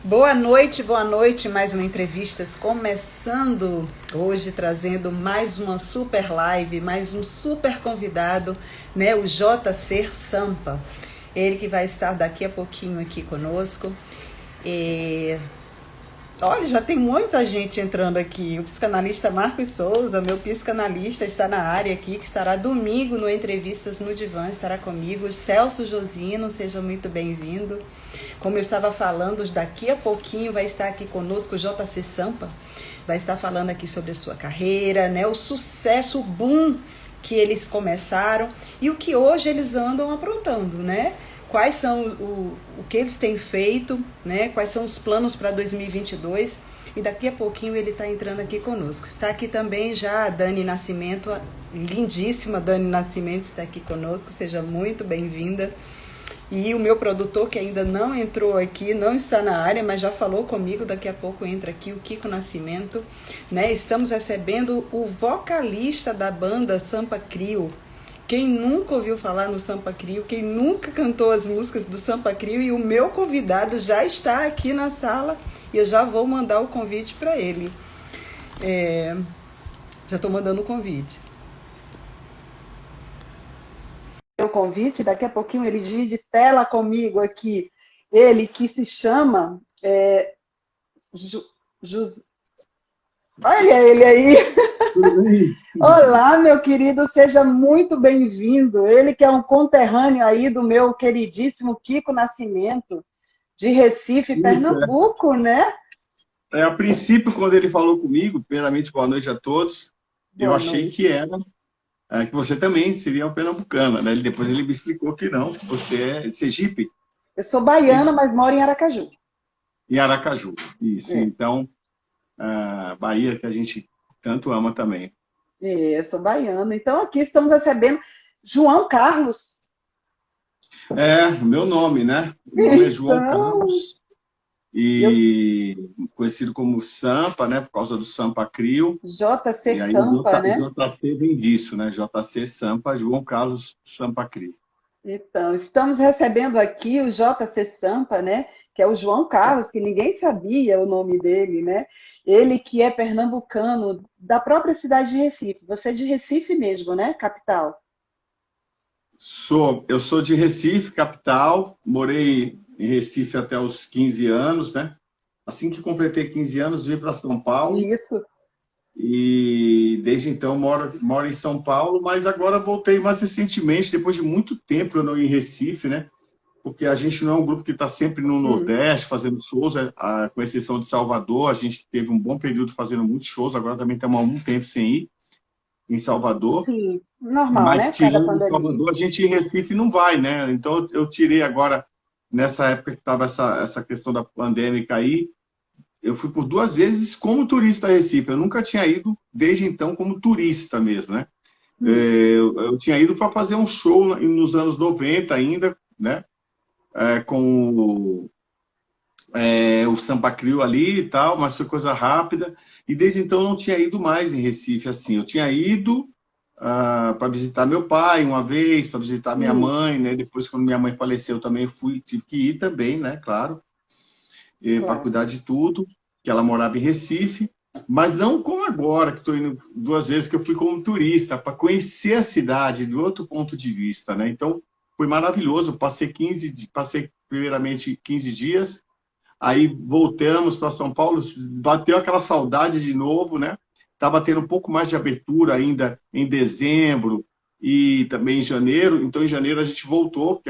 Boa noite, mais uma entrevistas começando hoje, trazendo mais uma super live, mais um super convidado, né, o JC Sampa, ele que vai estar daqui a pouquinho aqui conosco. Olha, já tem muita gente entrando aqui. O psicanalista Marcos Souza, meu psicanalista, está na área aqui, que estará domingo no Entrevistas no Divã, estará comigo. Celso Josino, seja muito bem-vindo. Como eu estava falando, daqui a pouquinho vai estar aqui conosco o JC Sampa, vai estar falando aqui sobre a sua carreira, né, o sucesso, o boom que eles começaram e o que hoje eles andam aprontando, né? Quais são o que eles têm feito, né? Quais são os planos para 2022. E daqui a pouquinho ele está entrando aqui conosco. Está aqui também já a Dani Nascimento, a lindíssima Dani Nascimento está aqui conosco. Seja muito bem-vinda. E o meu produtor, que ainda não entrou aqui, não está na área, mas já falou comigo, daqui a pouco entra aqui o Kiko Nascimento, né? Estamos recebendo o vocalista da banda Sampa Crio. Quem nunca ouviu falar no Sampa Crio, quem nunca cantou as músicas do Sampa Crio, e o meu convidado já está aqui na sala e eu já vou mandar o convite para ele. Já estou mandando o convite. O convite, daqui a pouquinho ele divide tela comigo aqui. Ele que se chama... Olha ele aí! Olá, meu querido, seja muito bem-vindo. Ele que é um conterrâneo aí do meu queridíssimo Kiko Nascimento, de Recife, Pernambuco, né? A princípio, quando ele falou comigo, primeiramente, boa noite a todos, eu achei que era que você também seria uma pernambucana, né? Depois ele me explicou que não, que você é de Sergipe. Eu sou baiana, mas moro em Aracaju. Em Aracaju, isso. Então, Bahia, que a gente tanto ama também. Eu sou baiana. Então, aqui estamos recebendo João Carlos. Meu nome, né? Meu nome é João Carlos. E conhecido como Sampa, né? Por causa do Sampa Crio. JC Sampa, né? JC vem disso, né? JC Sampa, João Carlos Sampa Crio. Então, estamos recebendo aqui o JC Sampa, né? Que é o João Carlos, que ninguém sabia o nome dele, né? Ele que é pernambucano, da própria cidade de Recife. Você é de Recife mesmo, né? Capital. Eu sou de Recife, capital. Morei em Recife até os 15 anos, né? Assim que completei 15 anos, vim para São Paulo. Isso. E desde então moro em São Paulo, mas agora voltei mais recentemente, depois de muito tempo eu não ia em Recife, né? Porque a gente não é um grupo que está sempre no Nordeste fazendo shows, com exceção de Salvador, a gente teve um bom período fazendo muitos shows, agora também estamos há um tempo sem ir em Salvador. Sim, normal, mas né? Tirando Salvador, a gente em Recife não vai, né? Então eu tirei agora, nessa época que estava essa questão da pandêmica aí, eu fui por 2 vezes como turista a Recife. Eu nunca tinha ido, desde então, como turista mesmo, né? Eu tinha ido para fazer um show nos anos 90 ainda, né? Com o Sampa Crio ali e tal, mas foi coisa rápida. E desde então eu não tinha ido mais em Recife, assim. Eu tinha ido para visitar meu pai uma vez, para visitar minha mãe, né? Depois, quando minha mãe faleceu, também tive que ir também, né? Claro. Para cuidar de tudo, que ela morava em Recife, mas não como agora, que estou indo 2 vezes, que eu fui como turista, para conhecer a cidade de outro ponto de vista, né? Então, foi maravilhoso, passei primeiramente 15 dias, aí voltamos para São Paulo, bateu aquela saudade de novo, né? Estava tendo um pouco mais de abertura ainda em dezembro e também em janeiro, então em janeiro a gente voltou, porque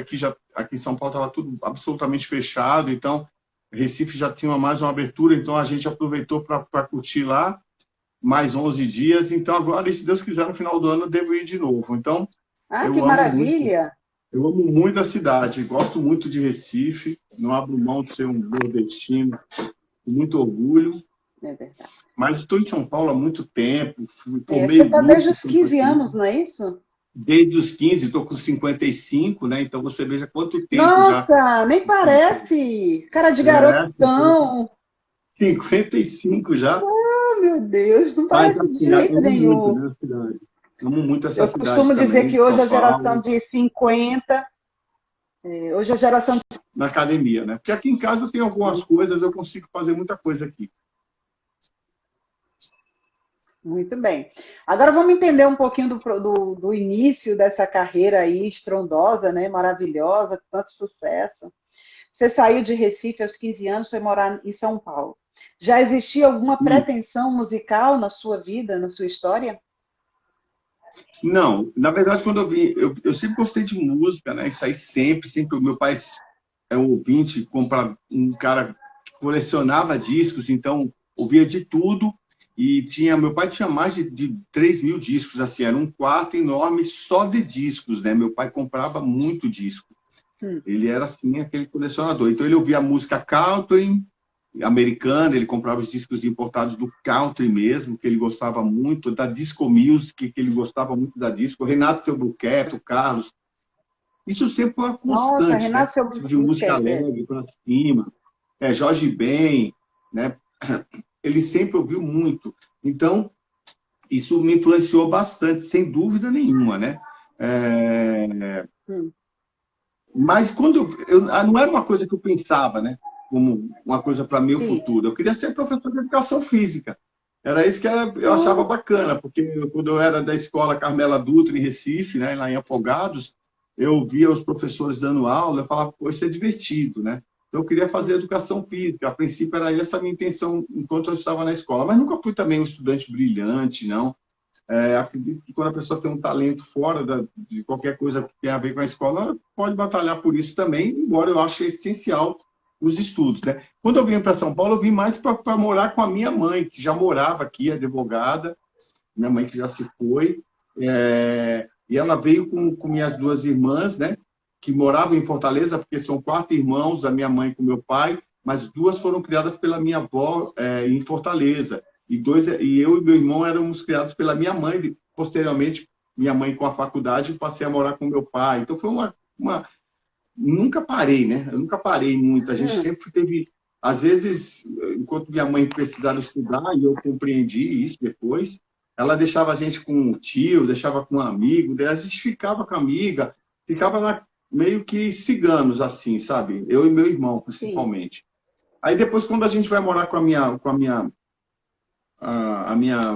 aqui em São Paulo estava tudo absolutamente fechado, então Recife já tinha mais uma abertura, então a gente aproveitou para curtir lá mais 11 dias. Então agora, se Deus quiser, no final do ano eu devo ir de novo. Então, que maravilha! Eu amo muito a cidade, gosto muito de Recife, não abro mão de ser um nordestino com muito orgulho. É verdade. Mas estou em São Paulo há muito tempo. Você está desde os 15 anos, não é isso? Desde os 15, estou com 55, né? Então você veja quanto tempo Nossa, já. Nossa, nem parece! Cara de garotão! 55 já. Oh, meu Deus, não parece de jeito nenhum. Amo muito essa cidade. Eu costumo dizer que hoje a geração de 50, hoje a geração de na academia, né? Porque aqui em casa eu tenho algumas coisas, eu consigo fazer muita coisa aqui. Muito bem. Agora vamos entender um pouquinho do início dessa carreira aí estrondosa, né? Maravilhosa, com tanto sucesso. Você saiu de Recife aos 15 anos, foi morar em São Paulo. Já existia alguma E, pretensão musical na sua vida, na sua história? não, na verdade, quando eu vim, eu sempre gostei de música, né? Isso aí sempre, o meu pai é um ouvinte, um cara que colecionava discos, então ouvia de tudo. E meu pai tinha mais de 3 mil discos, assim, era um quarto enorme só de discos, né? Meu pai comprava muito disco. Hum. Ele era, assim, aquele colecionador. Então, ele ouvia música country, americana, ele comprava os discos importados do country mesmo, que ele gostava muito, da disco music, que ele gostava muito da disco, Renato Seu Buquete, o Carlos. Isso sempre foi uma Nossa, constante, né? Renato Tipo de música Busquets. alegre, para cima. Jorge Ben, né? Ele sempre ouviu muito. Então, isso me influenciou bastante, sem dúvida nenhuma, né? Hum. Mas não era uma coisa que eu pensava, né? Como uma coisa para meu Sim. futuro. Eu queria ser professor de educação física. Era isso que eu achava bacana, porque quando eu era da escola Carmela Dutra, em Recife, né, lá em Afogados, eu via os professores dando aula, eu falava, pô, isso é divertido, né? Então, eu queria fazer educação física. A princípio, era essa a minha intenção enquanto eu estava na escola. Mas nunca fui também um estudante brilhante, não. Acredito que quando a pessoa tem um talento fora de qualquer coisa que tenha a ver com a escola, ela pode batalhar por isso também, embora eu ache essencial os estudos, né? Quando eu vim para São Paulo, eu vim mais para morar com a minha mãe, que já morava aqui, advogada, minha mãe que já se foi, e ela veio com minhas duas irmãs, né? Que moravam em Fortaleza, porque são 4 irmãos da minha mãe com meu pai, mas 2 foram criadas pela minha avó em Fortaleza. E eu e meu irmão éramos criados pela minha mãe. Posteriormente, minha mãe com a faculdade, passei a morar com meu pai. Então, foi nunca parei, né? Eu nunca parei muito. A gente sempre teve... Às vezes, enquanto minha mãe precisava estudar, e eu compreendi isso depois, ela deixava a gente com um tio, deixava com um amigo, daí a gente ficava com a amiga, meio que ciganos, assim, sabe? Eu e meu irmão, Sim. principalmente. Aí depois, quando a gente vai morar com a minha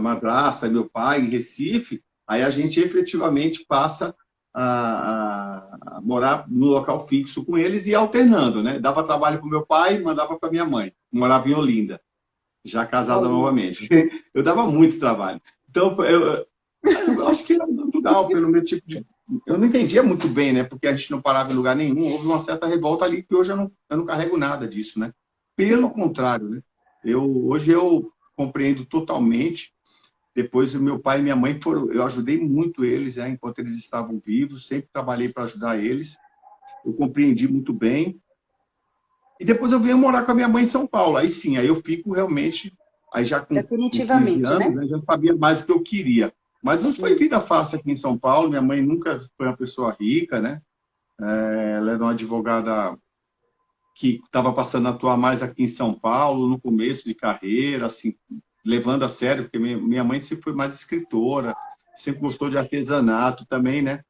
madrasta e meu pai em Recife, aí a gente efetivamente passa a morar no local fixo com eles e alternando, né? Dava trabalho para o meu pai e mandava para minha mãe. Morava em Olinda, já casada Olinda. novamente. Eu dava muito trabalho. Então, eu acho que era natural, pelo meu tipo de... Eu não entendia muito bem, né? Porque a gente não parava em lugar nenhum. Houve uma certa revolta ali que hoje eu não carrego nada disso, né? Que Pelo bom. contrário, né? Hoje eu compreendo totalmente. Depois, meu pai e minha mãe eu ajudei muito eles, né, enquanto eles estavam vivos, sempre trabalhei para ajudar eles. Eu compreendi muito bem. E depois eu venho morar com a minha mãe em São Paulo. Aí sim, aí eu fico realmente, aí já com 15 Definitivamente, anos, né? né, já sabia mais o que eu queria. Mas não foi Hum. vida fácil aqui em São Paulo. Minha mãe nunca foi uma pessoa rica, né? Ela era uma advogada que estava passando a atuar mais aqui em São Paulo, no começo de carreira, assim, levando a sério, porque minha mãe sempre foi mais escritora, sempre gostou de artesanato também, né?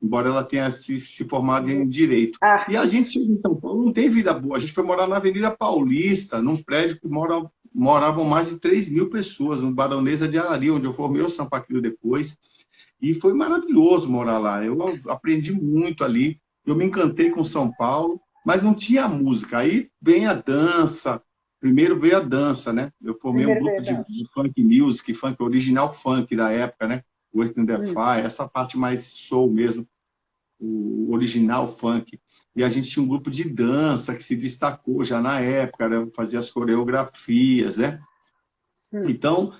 Embora ela tenha se formado em direito. E a Artes. gente chega em São Paulo, não tem vida boa. A gente foi morar na Avenida Paulista, num prédio que moravam mais de 3 mil pessoas, no Baronesa de Arari, onde eu formei o Sampa Crio depois. E foi maravilhoso morar lá. Eu aprendi muito ali. Eu me encantei com São Paulo, mas não tinha música. Aí vem a dança. Primeiro veio a dança, né? Eu formei um Primeiro grupo de, verdade. de funk music, funk original funk da época, né? Working the Hum. Fire, essa parte mais soul mesmo, o original funk. E a gente tinha um grupo de dança que se destacou já na época, né? Fazia as coreografias, né? Hum. Então,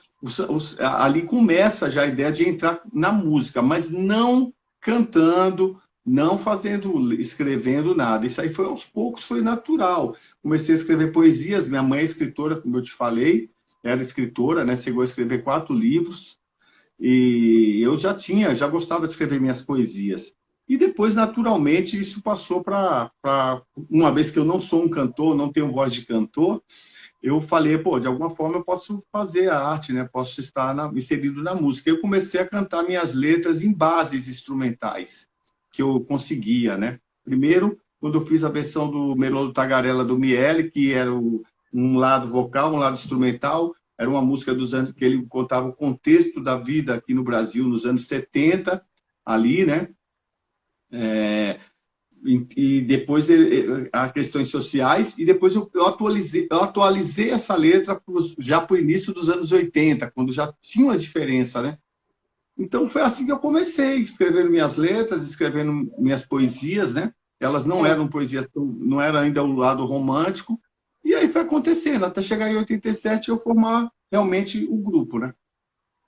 ali começa já a ideia de entrar na música, mas não cantando, não escrevendo nada. Isso aí foi aos poucos, foi natural. Comecei a escrever poesias, minha mãe é escritora, como eu te falei, era escritora, né? Chegou a escrever 4 livros, e eu já gostava de escrever minhas poesias. E depois, naturalmente, isso passou uma vez que eu não sou um cantor, não tenho voz de cantor, eu falei, pô, de alguma forma eu posso fazer a arte, né? Posso estar inserido na música. Eu comecei a cantar minhas letras em bases instrumentais que eu conseguia, né? Primeiro, quando eu fiz a versão do Melô do Tagarela do Miele, que era um lado vocal, um lado instrumental. Era uma música dos anos que ele contava o contexto da vida aqui no Brasil nos anos 70, ali, né? E depois as questões sociais, e depois eu atualizei essa letra já para o início dos anos 80, quando já tinha uma diferença, né? Então foi assim que eu comecei, escrevendo minhas letras, escrevendo minhas poesias, né? Elas não eram poesias, não era ainda o lado romântico, e aí foi acontecendo, até chegar em 87 eu formar realmente o grupo, né?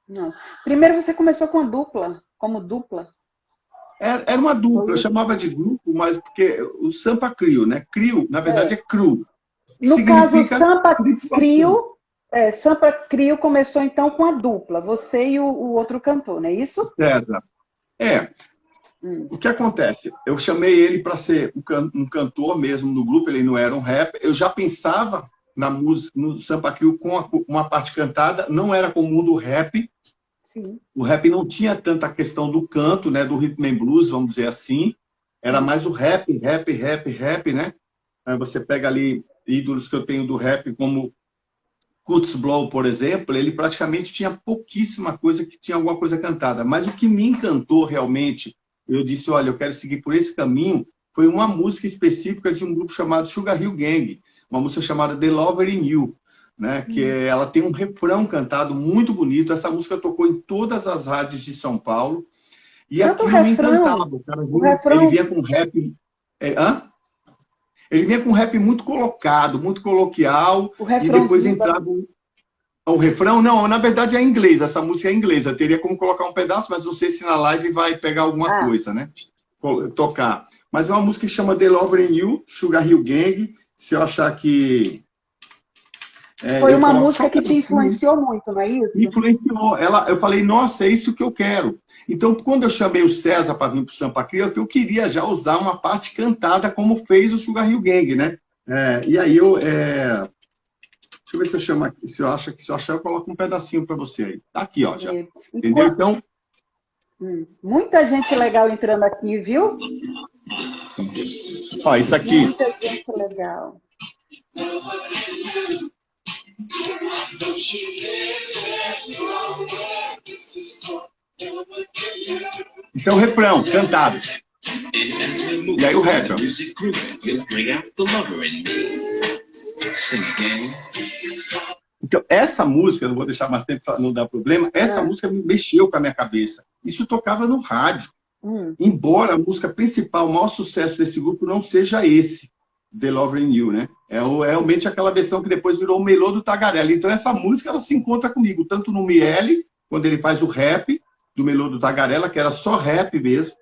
Não. Primeiro você começou com a dupla, como dupla? Era uma dupla, eu chamava de grupo, mas porque o Sampa Crio, né? Crio, na verdade, é cru. No caso, Sampa Crio começou então com a dupla, você e o outro cantor, não é isso? César. O que acontece? Eu chamei ele para ser um cantor mesmo no grupo, ele não era um rapper. Eu já pensava na música, no Sampa Crio com uma parte cantada, não era comum do rap. Sim. O rap não tinha tanta questão do canto, né, do rhythm and blues, vamos dizer assim. Era mais o rap, né? Aí você pega ali ídolos que eu tenho do rap, como Kurtis Blow, por exemplo, ele praticamente tinha pouquíssima coisa que tinha alguma coisa cantada. Mas o que me encantou realmente, eu disse, olha, eu quero seguir por esse caminho, foi uma música específica de um grupo chamado Sugar Hill Gang, uma música chamada The Lover in You, né? Que ela tem um refrão cantado muito bonito. Essa música tocou em todas as rádios de São Paulo. E aquilo me encantava. O refrão... Ele vinha com rap... Ele vinha com rap muito colocado, muito coloquial. E depois entrava... O refrão, não, na verdade é em inglês. Essa música é em inglês. Eu teria como colocar um pedaço, mas não sei se na live vai pegar alguma coisa, né? Tocar. Mas é uma música que chama The Lover in You, Sugar Hill Gang. Se eu achar que... Foi uma música que te influenciou muito, não é isso? Influenciou. Eu falei, nossa, é isso que eu quero. Então, quando eu chamei o César para vir para o Sampa Crio, eu queria já usar uma parte cantada, como fez o Sugar Hill Gang, né? E aí deixa eu ver se eu chamo aqui. Se eu achar, eu coloco um pedacinho para você aí. Tá aqui, ó, já. Entendeu? Então... Muita gente legal entrando aqui, viu? Ó, isso aqui. Muita gente legal. Isso é o refrão, cantado. E aí o rap, ó. Então, essa música, eu não vou deixar mais tempo para não dar problema, essa música me mexeu com a minha cabeça. Isso tocava no rádio. Embora a música principal, o maior sucesso desse grupo não seja esse, The Lover in You, né? É realmente aquela versão que depois virou o Melô do Tagarela. Então essa música, ela se encontra comigo, tanto no Miele, quando ele faz o rap do Melô do Tagarela, que era só rap mesmo,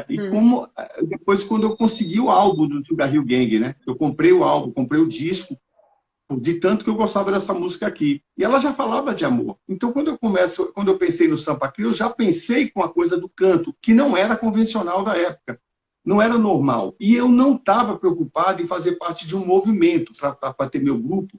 e como depois quando eu consegui o álbum do Sugar Hill Gang, né? Eu comprei o álbum, comprei o disco, de tanto que eu gostava dessa música aqui. E ela já falava de amor. Então quando eu pensei no Sampa Crio, eu já pensei com a coisa do canto, que não era convencional da época. Não era normal. E eu não estava preocupado em fazer parte de um movimento para ter meu grupo,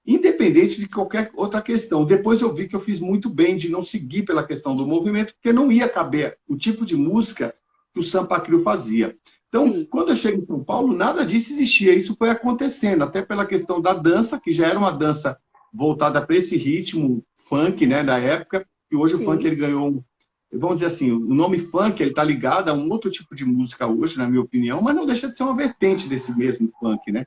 independente de qualquer outra questão. Depois eu vi que eu fiz muito bem de não seguir pela questão do movimento, porque não ia caber o tipo de música que o Sampa Crio fazia. Então, quando eu chego em São Paulo, nada disso existia. Isso foi acontecendo, até pela questão da dança, que já era uma dança voltada para esse ritmo funk, né, da época, e hoje o funk ele ganhou... Vamos dizer assim, o nome funk está ligado a um outro tipo de música hoje, na minha opinião, mas não deixa de ser uma vertente desse mesmo funk, né?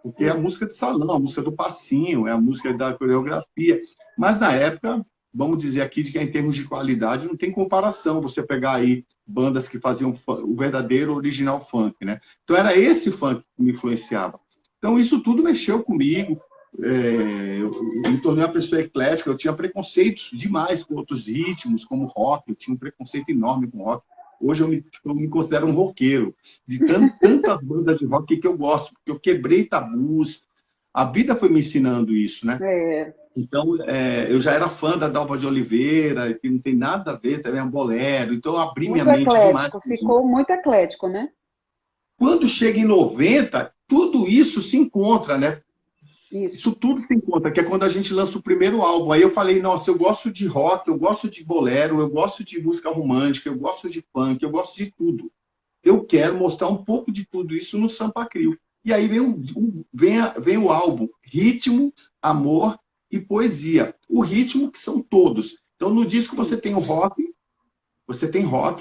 Porque é a música de salão, a música do passinho, é a música da coreografia. Mas na época, vamos dizer aqui que em termos de qualidade não tem comparação você pegar aí bandas que faziam o verdadeiro original funk, né? Então era esse funk que me influenciava. Então isso tudo mexeu comigo. Eu me tornei uma pessoa eclética, eu tinha preconceitos demais com outros ritmos, como rock, eu tinha um preconceito enorme com rock. Hoje eu me considero um roqueiro, de tantas bandas de rock que eu gosto, porque eu quebrei tabus, a vida foi me ensinando isso, né? Então, eu já era fã da Dalva de Oliveira, que não tem nada a ver, também é um bolero, então eu abri minha mente demais. Ficou muito eclético, né? Quando chega em 90, tudo isso se encontra, né? Isso tudo se encontra, que é quando a gente lança o primeiro álbum. Aí eu falei, nossa, eu gosto de rock, eu gosto de bolero, eu gosto de música romântica, eu gosto de funk, eu gosto de tudo. eu quero mostrar um pouco de tudo isso no Sampa Crio. E aí vem o álbum Ritmo, Amor e Poesia. O ritmo que são todos. Então, no disco você tem o rock, o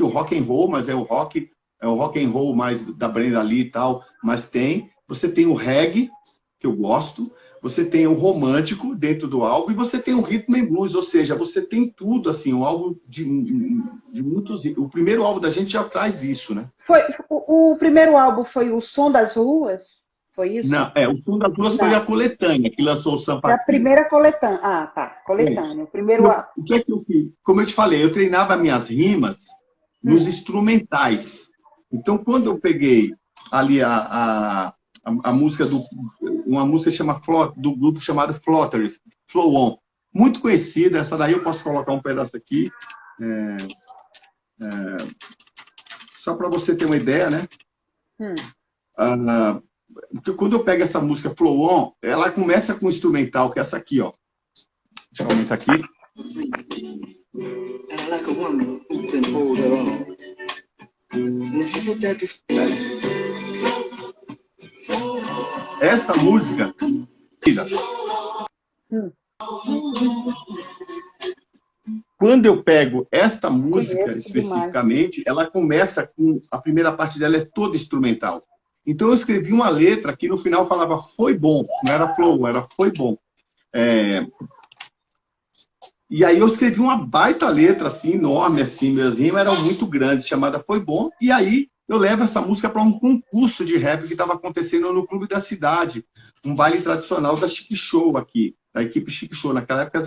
rock and roll, mas é o rock and roll mais da Brenda Lee e tal, mas você tem o reggae, que eu gosto, você tem o romântico dentro do álbum, e você tem o rhythm and blues, ou seja, você tem tudo, assim, um álbum de muitos... O primeiro álbum da gente já traz isso, né? O primeiro álbum foi O Som das Ruas? Foi isso? Não, o Som das Ruas foi a coletânea que lançou o Sampa É a Crio. primeira coletânea. Ah, tá, coletânea. O primeiro álbum. O que é que eu fiz? Como eu te falei, eu treinava minhas rimas nos instrumentais. Então, quando eu peguei ali a música uma música do grupo chamado Flotters, Flow On, muito conhecida, essa daí eu posso colocar um pedaço aqui, só para você ter uma ideia, né? Quando eu pego essa música Flow On, ela começa com um instrumental, que é essa aqui, ó. Deixa eu aumentar aqui. I like a woman who can hold her own. Essa música, quando eu pego esta música especificamente, ela começa com a primeira parte dela é toda instrumental. Então eu escrevi uma letra que no final falava foi bom, não era flow, era foi bom. E aí eu escrevi uma baita letra, assim, enorme, assim, minhas rimas eram muito grandes, chamada Foi Bom, e aí eu levo essa música para um concurso de rap que estava acontecendo no Clube da Cidade, um baile tradicional da Chic Show aqui, da equipe Chic Show. Naquela época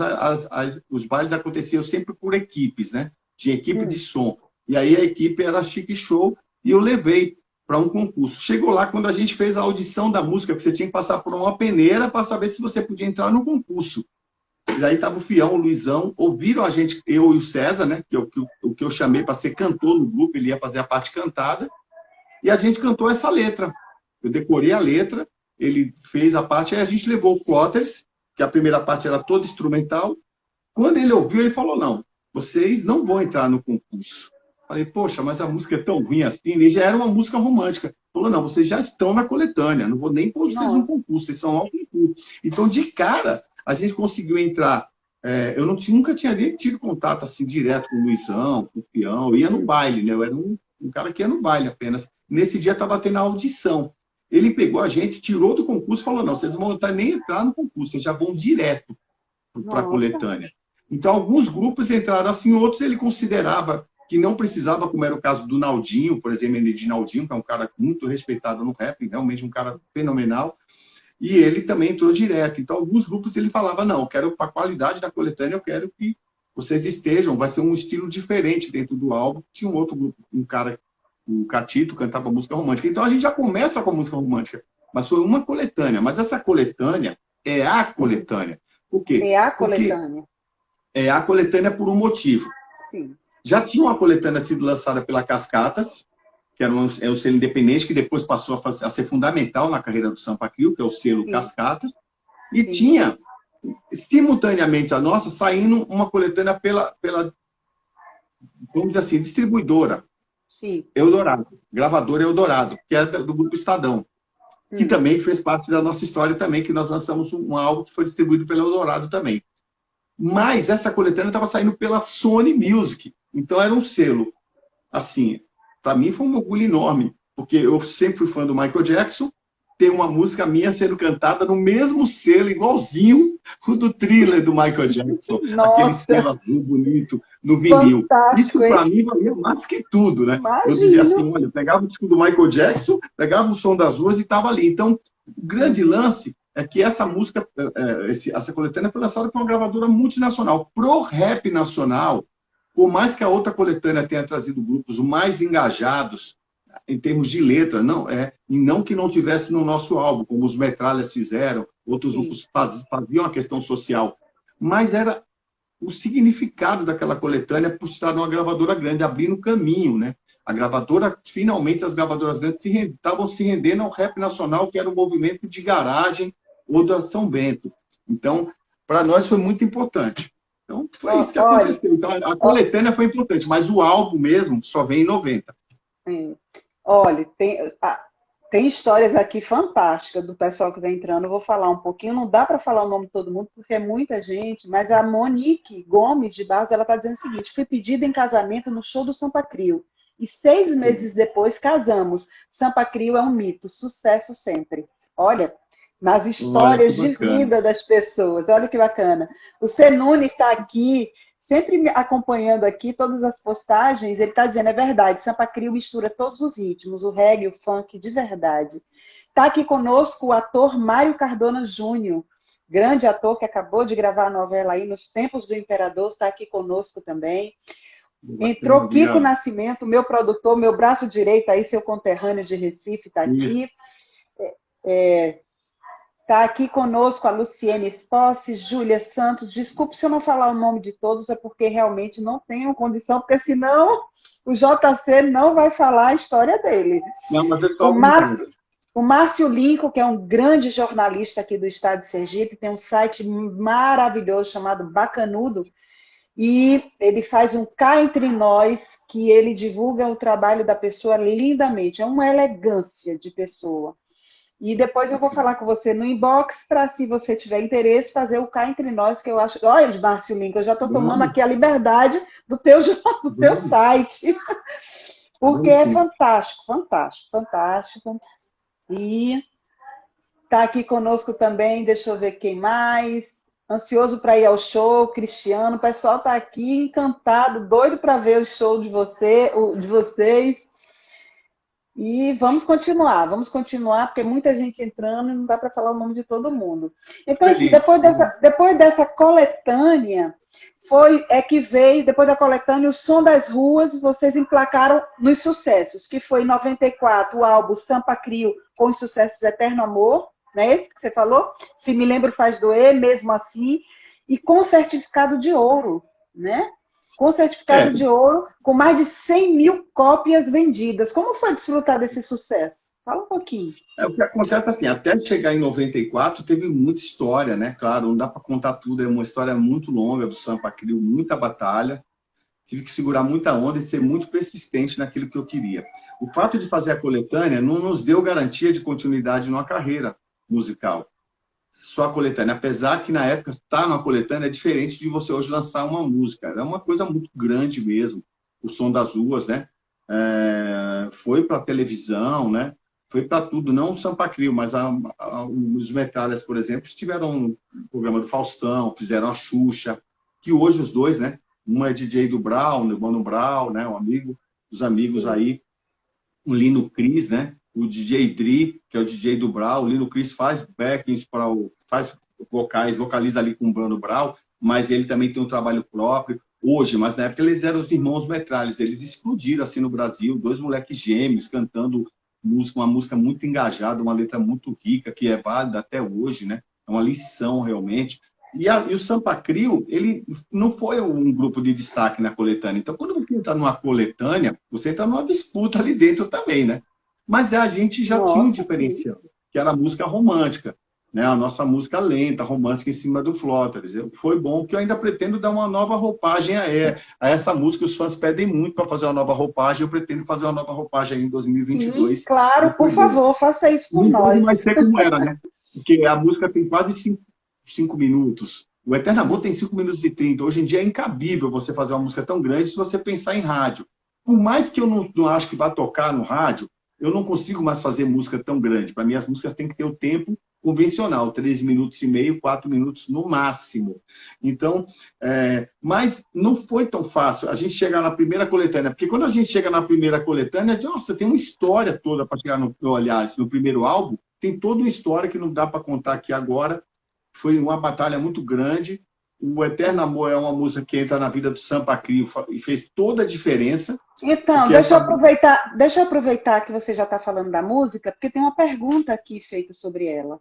os bailes aconteciam sempre por equipes, né? Tinha equipe de som. E aí a equipe era Chic Show e eu levei para um concurso. Chegou lá quando a gente fez a audição da música, que você tinha que passar por uma peneira para saber se você podia entrar no concurso. E aí estava o Fião, o Luizão, ouviram a gente, eu e o César, né? O que eu chamei para ser cantor no grupo, ele ia fazer a parte cantada, e a gente cantou essa letra. Eu decorei a letra, ele fez a parte, aí a gente levou o Plotters, que a primeira parte era toda instrumental. Quando ele ouviu, ele falou, não, vocês não vão entrar no concurso. Falei, poxa, mas a música é tão ruim assim, e já era uma música romântica. Falou, não, vocês já estão na coletânea, não vou nem pôr vocês no concurso, vocês são ao concurso. Então, de cara, a gente conseguiu entrar. Eu nunca tinha nem tido contato assim direto com o Luizão, com o Fião. Eu ia no baile, né? Eu era um cara que ia no baile apenas. Nesse dia estava tendo a audição. Ele pegou a gente, tirou do concurso e falou, não, vocês não vão nem entrar no concurso, vocês já vão direto para a coletânea. Então, alguns grupos entraram assim, outros ele considerava que não precisava, como era o caso do Naldinho, por exemplo, Naldinho, que é um cara muito respeitado no rap, realmente um cara fenomenal. E ele também entrou direto. Então, alguns grupos ele falava, não, eu quero para a qualidade da coletânea, eu quero que vocês estejam, vai ser um estilo diferente dentro do álbum. Tinha um outro grupo, um cara, o Catito, cantava música romântica. Então, a gente já começa com a música romântica, mas foi uma coletânea. Mas essa coletânea é a coletânea. Por quê? É a coletânea. É a coletânea por um motivo. Sim. Já tinha uma coletânea sido lançada pela Cascatas, que era um selo independente, que depois passou a ser fundamental na carreira do Sampa Crio, que é o selo Cascatas. E tinha, simultaneamente a nossa, saindo uma coletânea pela vamos dizer assim, distribuidora. Sim. Eldorado, gravadora Eldorado, que é do Grupo Estadão. Que também fez parte da nossa história também, que nós lançamos um álbum que foi distribuído pela Eldorado também. Mas essa coletânea estava saindo pela Sony Music. Então era um selo, assim, para mim foi um orgulho enorme, porque eu sempre fui fã do Michael Jackson, ter uma música minha sendo cantada no mesmo selo, igualzinho o do Thriller do Michael Jackson. Nossa. Aquele selo azul bonito no vinil. Fantástico, isso para mim valia mais que tudo, né? Imagina. Eu dizia assim, olha, eu pegava o disco do Michael Jackson, pegava o Som das Ruas e estava ali. Então, o grande lance é que essa música, essa coletânea foi lançada por uma gravadora multinacional. Pro rap nacional, por mais que a outra coletânea tenha trazido grupos mais engajados em termos de letra, e não que não tivesse no nosso álbum, como os Metralhas fizeram, outros grupos faziam a questão social, mas era o significado daquela coletânea por estar numa gravadora grande, abrindo caminho, né? A gravadora, finalmente, as gravadoras grandes estavam se rendendo ao rap nacional, que era o movimento de garagem ou da São Bento. Então, para nós foi muito importante. Então, foi isso que aconteceu. Então, a coletânea foi importante, mas o álbum mesmo só vem em 90. Olha, tem histórias aqui fantásticas do pessoal que está entrando. Eu vou falar um pouquinho. Não dá para falar o nome de todo mundo, porque é muita gente, mas a Monique Gomes de Barros, ela está dizendo o seguinte: fui pedida em casamento no show do Sampa Crio. E 6 meses depois casamos. Sampa Crio é um mito, sucesso sempre. Olha, nas Olha que histórias de bacana. vida das pessoas. Olha que bacana. O Senune está aqui, sempre me acompanhando aqui, todas as postagens. Ele está dizendo, é verdade, Sampa Crio mistura todos os ritmos, o reggae, o funk, de verdade. Está aqui conosco o ator Mário Cardona Júnior, grande ator que acabou de gravar a novela aí, Nos Tempos do Imperador, está aqui conosco também. Bacana, Entrou Kiko obrigado. Nascimento, meu produtor, meu braço direito aí, seu conterrâneo de Recife, está Isso. aqui. Está aqui conosco a Luciene Espossi, Júlia Santos. Desculpe se eu não falar o nome de todos, é porque realmente não tenho condição, porque senão o JC não vai falar a história dele. Não, mas eu O estou Márcio, brincando. o Márcio Lincoln, que é um grande jornalista aqui do estado de Sergipe, tem um site maravilhoso chamado Bacanudo, e ele faz um Cá Entre Nós, que ele divulga o trabalho da pessoa lindamente. É uma elegância de pessoa. E depois eu vou falar com você no inbox para, se você tiver interesse, fazer o Cá Entre Nós, que eu acho. Olha, Márcio Link, eu já estou tomando Vamos, aqui a liberdade do teu, do teu vamos, site, porque vamos é sim. fantástico, fantástico, fantástico. E está aqui conosco também, deixa eu ver quem mais. Ansioso para ir ao show, Cristiano. O pessoal está aqui encantado, doido para ver o show de de vocês. E vamos continuar, porque muita gente entrando e não dá para falar o nome de todo mundo. Então, assim, Feliz. depois dessa coletânea, que veio, depois da coletânea, o Som das Ruas, vocês emplacaram nos sucessos, que foi em 94 o álbum Sampa Crio com os sucessos Eterno Amor, não é esse que você falou? Se me lembro faz doer, mesmo assim, e com certificado de ouro, né? Com É, certificado de ouro, com mais de 100 mil cópias vendidas. Como foi desfrutar desse sucesso? Fala um pouquinho. o que acontece assim, até chegar em 94 teve muita história, né? Claro, não dá para contar tudo, é uma história muito longa do Sampa Crio, muita batalha. Tive que segurar muita onda e ser muito persistente naquilo que eu queria. O fato de fazer a coletânea não nos deu garantia de continuidade numa carreira musical. Só a coletânea, apesar que na época estar numa coletânea é diferente de você hoje lançar uma música. É uma coisa muito grande mesmo. O Som das Ruas, né? Foi para televisão, né? Foi para tudo, não o Sampa Crio, mas os Metralhas, por exemplo, tiveram um programa do Faustão, fizeram a Xuxa, que hoje os dois, né? Um é DJ do Brau, do Mano Brown, né? Um amigo, os amigos Sim. aí, o Lino Cris, né? O DJ Dri, que é o DJ do Brau. O Lino Cris faz backings faz vocais, vocaliza ali com o Mano Brown, mas ele também tem um trabalho próprio hoje, mas na época eles eram os irmãos Metralhas, eles explodiram assim no Brasil, dois moleques gêmeos cantando uma música muito engajada, uma letra muito rica, que é válida até hoje, né? É uma lição realmente. E o Sampa Crio, ele não foi um grupo de destaque na coletânea. Então, quando você entra numa coletânea, você entra numa disputa ali dentro também, né? Mas a gente já tinha um Nossa, sim. diferencial, que era a música romântica, né? A nossa música lenta, romântica em cima do Flóteres. Foi bom, que eu ainda pretendo dar uma nova roupagem a essa música. Os fãs pedem muito para fazer uma nova roupagem. Eu pretendo fazer uma nova roupagem aí em Sim, 2022. claro, por Depois dele. favor, faça isso por Não pode nós. mais ser como era, né? Porque a música tem quase 5 minutos. O Eterno Amor tem 5 minutos e 30. Hoje em dia é incabível você fazer uma música tão grande se você pensar em rádio. Por mais que eu não acho que vá tocar no rádio, eu não consigo mais fazer música tão grande. Para mim, as músicas têm que ter o tempo convencional, 3 minutos e meio, 4 minutos no máximo. Então, mas não foi tão fácil a gente chegar na primeira coletânea, porque quando a gente chega na primeira coletânea, nossa, tem uma história toda para chegar no primeiro álbum, tem toda uma história que não dá para contar aqui agora. Foi uma batalha muito grande. O Eterno Amor é uma música que entra na vida do Sampa Crio e fez toda a diferença. Então, Porque essa... deixa eu aproveitar que você já está falando da música, porque tem uma pergunta aqui feita sobre ela.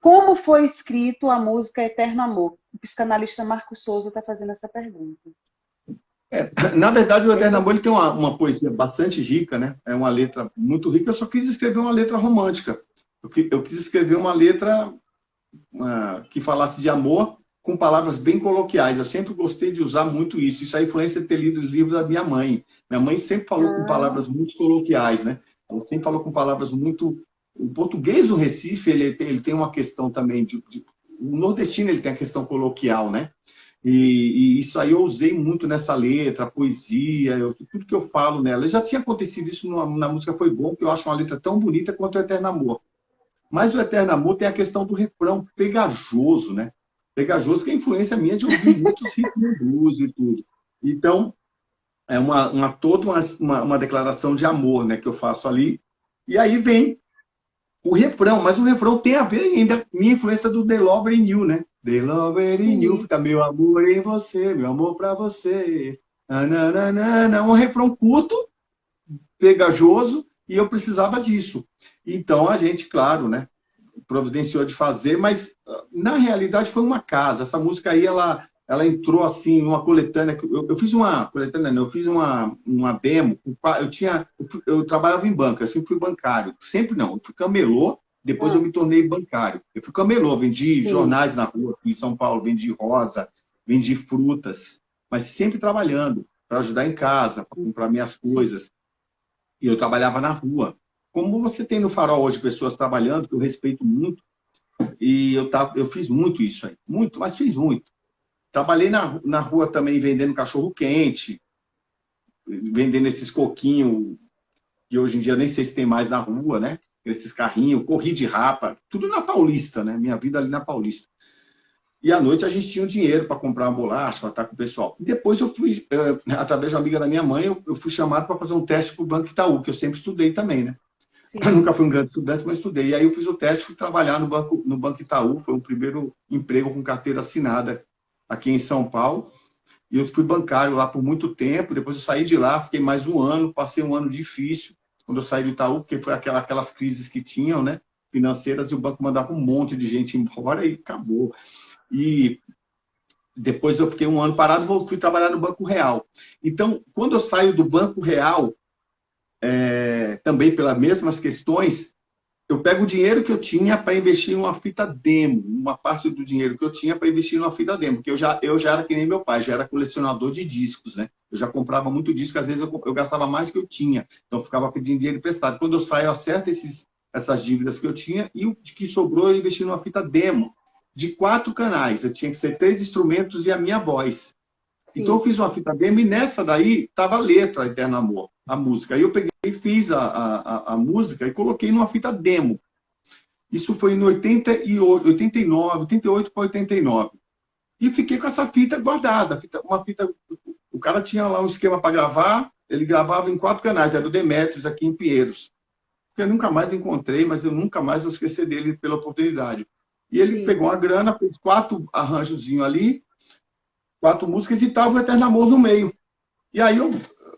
Como foi escrito a música Eterno Amor? O psicanalista Marcos Souza está fazendo essa pergunta. Na verdade, o Eterno Amor ele tem uma poesia bastante rica, né? É uma letra muito rica. Eu só quis escrever uma letra romântica. Eu quis escrever uma letra que falasse de amor com palavras bem coloquiais. Eu sempre gostei de usar muito isso. Isso é a influência de ter lido os livros da minha mãe. Minha mãe sempre falou com palavras muito coloquiais, né? Ela sempre falou com palavras muito... O português do Recife, ele tem uma questão também o nordestino, ele tem a questão coloquial, né? E isso aí eu usei muito nessa letra, poesia, tudo que eu falo nela. Já tinha acontecido isso na música Foi Bom, que eu acho uma letra tão bonita quanto o Eterno Amor. Mas o Eterno Amor tem a questão do refrão pegajoso, né? Pegajoso, que é influência minha de ouvir muitos ritmos blues e tudo. Então, é toda uma declaração de amor, né, que eu faço ali. E aí vem o refrão, mas o refrão tem a ver ainda, minha influência do The Lover in You, né? The Lover in You, fica meu amor em você, meu amor pra você. Um refrão curto, pegajoso, e eu precisava disso. Então a gente, claro, né, providenciou de fazer, mas na realidade foi uma casa. Essa música aí, ela entrou assim, numa coletânea. Eu fiz uma coletânea, não, eu fiz uma demo. Eu trabalhava em banca, eu sempre fui bancário. Sempre não, eu fui camelô, depois eu me tornei bancário. Eu fui camelô, vendi jornais na rua, aqui em São Paulo, vendi rosa, vendi frutas, mas sempre trabalhando, para ajudar em casa, para comprar minhas coisas. E eu trabalhava na rua. Como você tem no Farol hoje pessoas trabalhando, que eu respeito muito, e eu fiz muito isso aí. Muito, mas fiz muito. Trabalhei na rua também vendendo cachorro-quente, vendendo esses coquinhos, que hoje em dia nem sei se tem mais na rua, né? Esses carrinhos, corri de rapa, tudo na Paulista, né? Minha vida ali na Paulista. E à noite a gente tinha um dinheiro para comprar uma bolacha, para estar com o pessoal. Depois eu fui, através de uma amiga da minha mãe, eu fui chamado para fazer um teste para o Banco Itaú, que eu sempre estudei também, né? Eu nunca fui um grande estudante, mas estudei. E aí eu fiz o teste, fui trabalhar no Banco Itaú, foi o primeiro emprego com carteira assinada aqui em São Paulo. E eu fui bancário lá por muito tempo. Depois eu saí de lá, fiquei mais um ano, passei um ano difícil quando eu saí do Itaú, porque foi aquelas crises que tinham, né, financeiras, e o banco mandava um monte de gente embora e acabou. E depois eu fiquei um ano parado e fui trabalhar no Banco Real. Então, quando eu saio do Banco Real, também pelas mesmas questões, eu pego o dinheiro que eu tinha para investir em uma fita demo, uma parte do dinheiro que eu tinha para investir numa fita demo, porque eu já era que nem meu pai, já era colecionador de discos, né? Eu já comprava muito disco, às vezes eu gastava mais do que eu tinha, então eu ficava pedindo dinheiro emprestado. Quando eu saio, eu acerto essas dívidas que eu tinha e o que sobrou eu investi numa fita demo de 4 canais. Eu tinha que ser 3 instrumentos e a minha voz. Sim. Então eu fiz uma fita demo e nessa daí estava a letra Eterno Amor, a música. Aí eu peguei e fiz a música e coloquei numa fita demo. Isso foi em 88 para 89. E fiquei com essa fita guardada. O cara tinha lá um esquema para gravar, ele gravava em 4 canais, era o Demetrios, aqui em Pinheiros. Eu nunca mais encontrei, mas eu nunca mais vou esquecer dele pela oportunidade. E ele pegou uma grana, fez 4 arranjozinhos ali, 4 músicas e estava o Eterno Amor no meio. E aí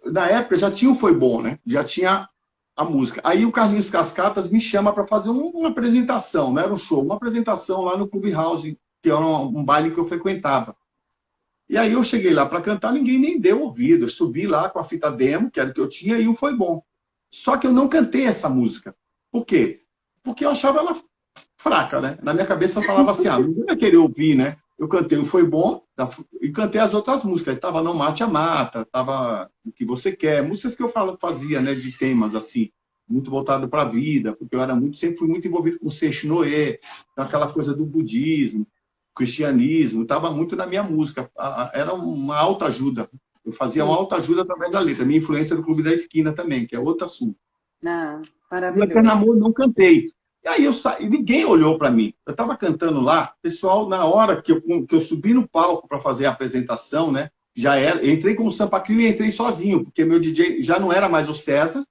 na época já tinha o Foi Bom, né? Já tinha a música. Aí o Carlinhos Cascatas me chama para fazer uma apresentação, não era um show, uma apresentação lá no Clube House, que era um baile que eu frequentava. E aí eu cheguei lá para cantar, ninguém nem deu ouvido. Eu subi lá com a fita demo, que era o que eu tinha, e o Foi Bom. Só que eu não cantei essa música. Por quê? Porque eu achava ela fraca, né? Na minha cabeça eu falava assim, ninguém vai querer ouvir, né? Eu cantei o Foi Bom e cantei as outras músicas. Estava Não Mate a Mata, estava O Que Você Quer, músicas que eu fazia, né, de temas assim, muito voltado para a vida, porque eu sempre fui muito envolvido com o Seixo Noé, aquela coisa do budismo, cristianismo, estava muito na minha música. Era uma autoajuda. Eu fazia uma autoajuda através da letra. Minha influência do Clube da Esquina também, que é outro assunto. Maravilhoso. E Eterno Amor não cantei. E aí eu saí, ninguém olhou para mim. Eu estava cantando lá, pessoal, na hora que eu subi no palco para fazer a apresentação, né? Eu entrei com o Sampa Crio e entrei sozinho, porque meu DJ já não era mais o César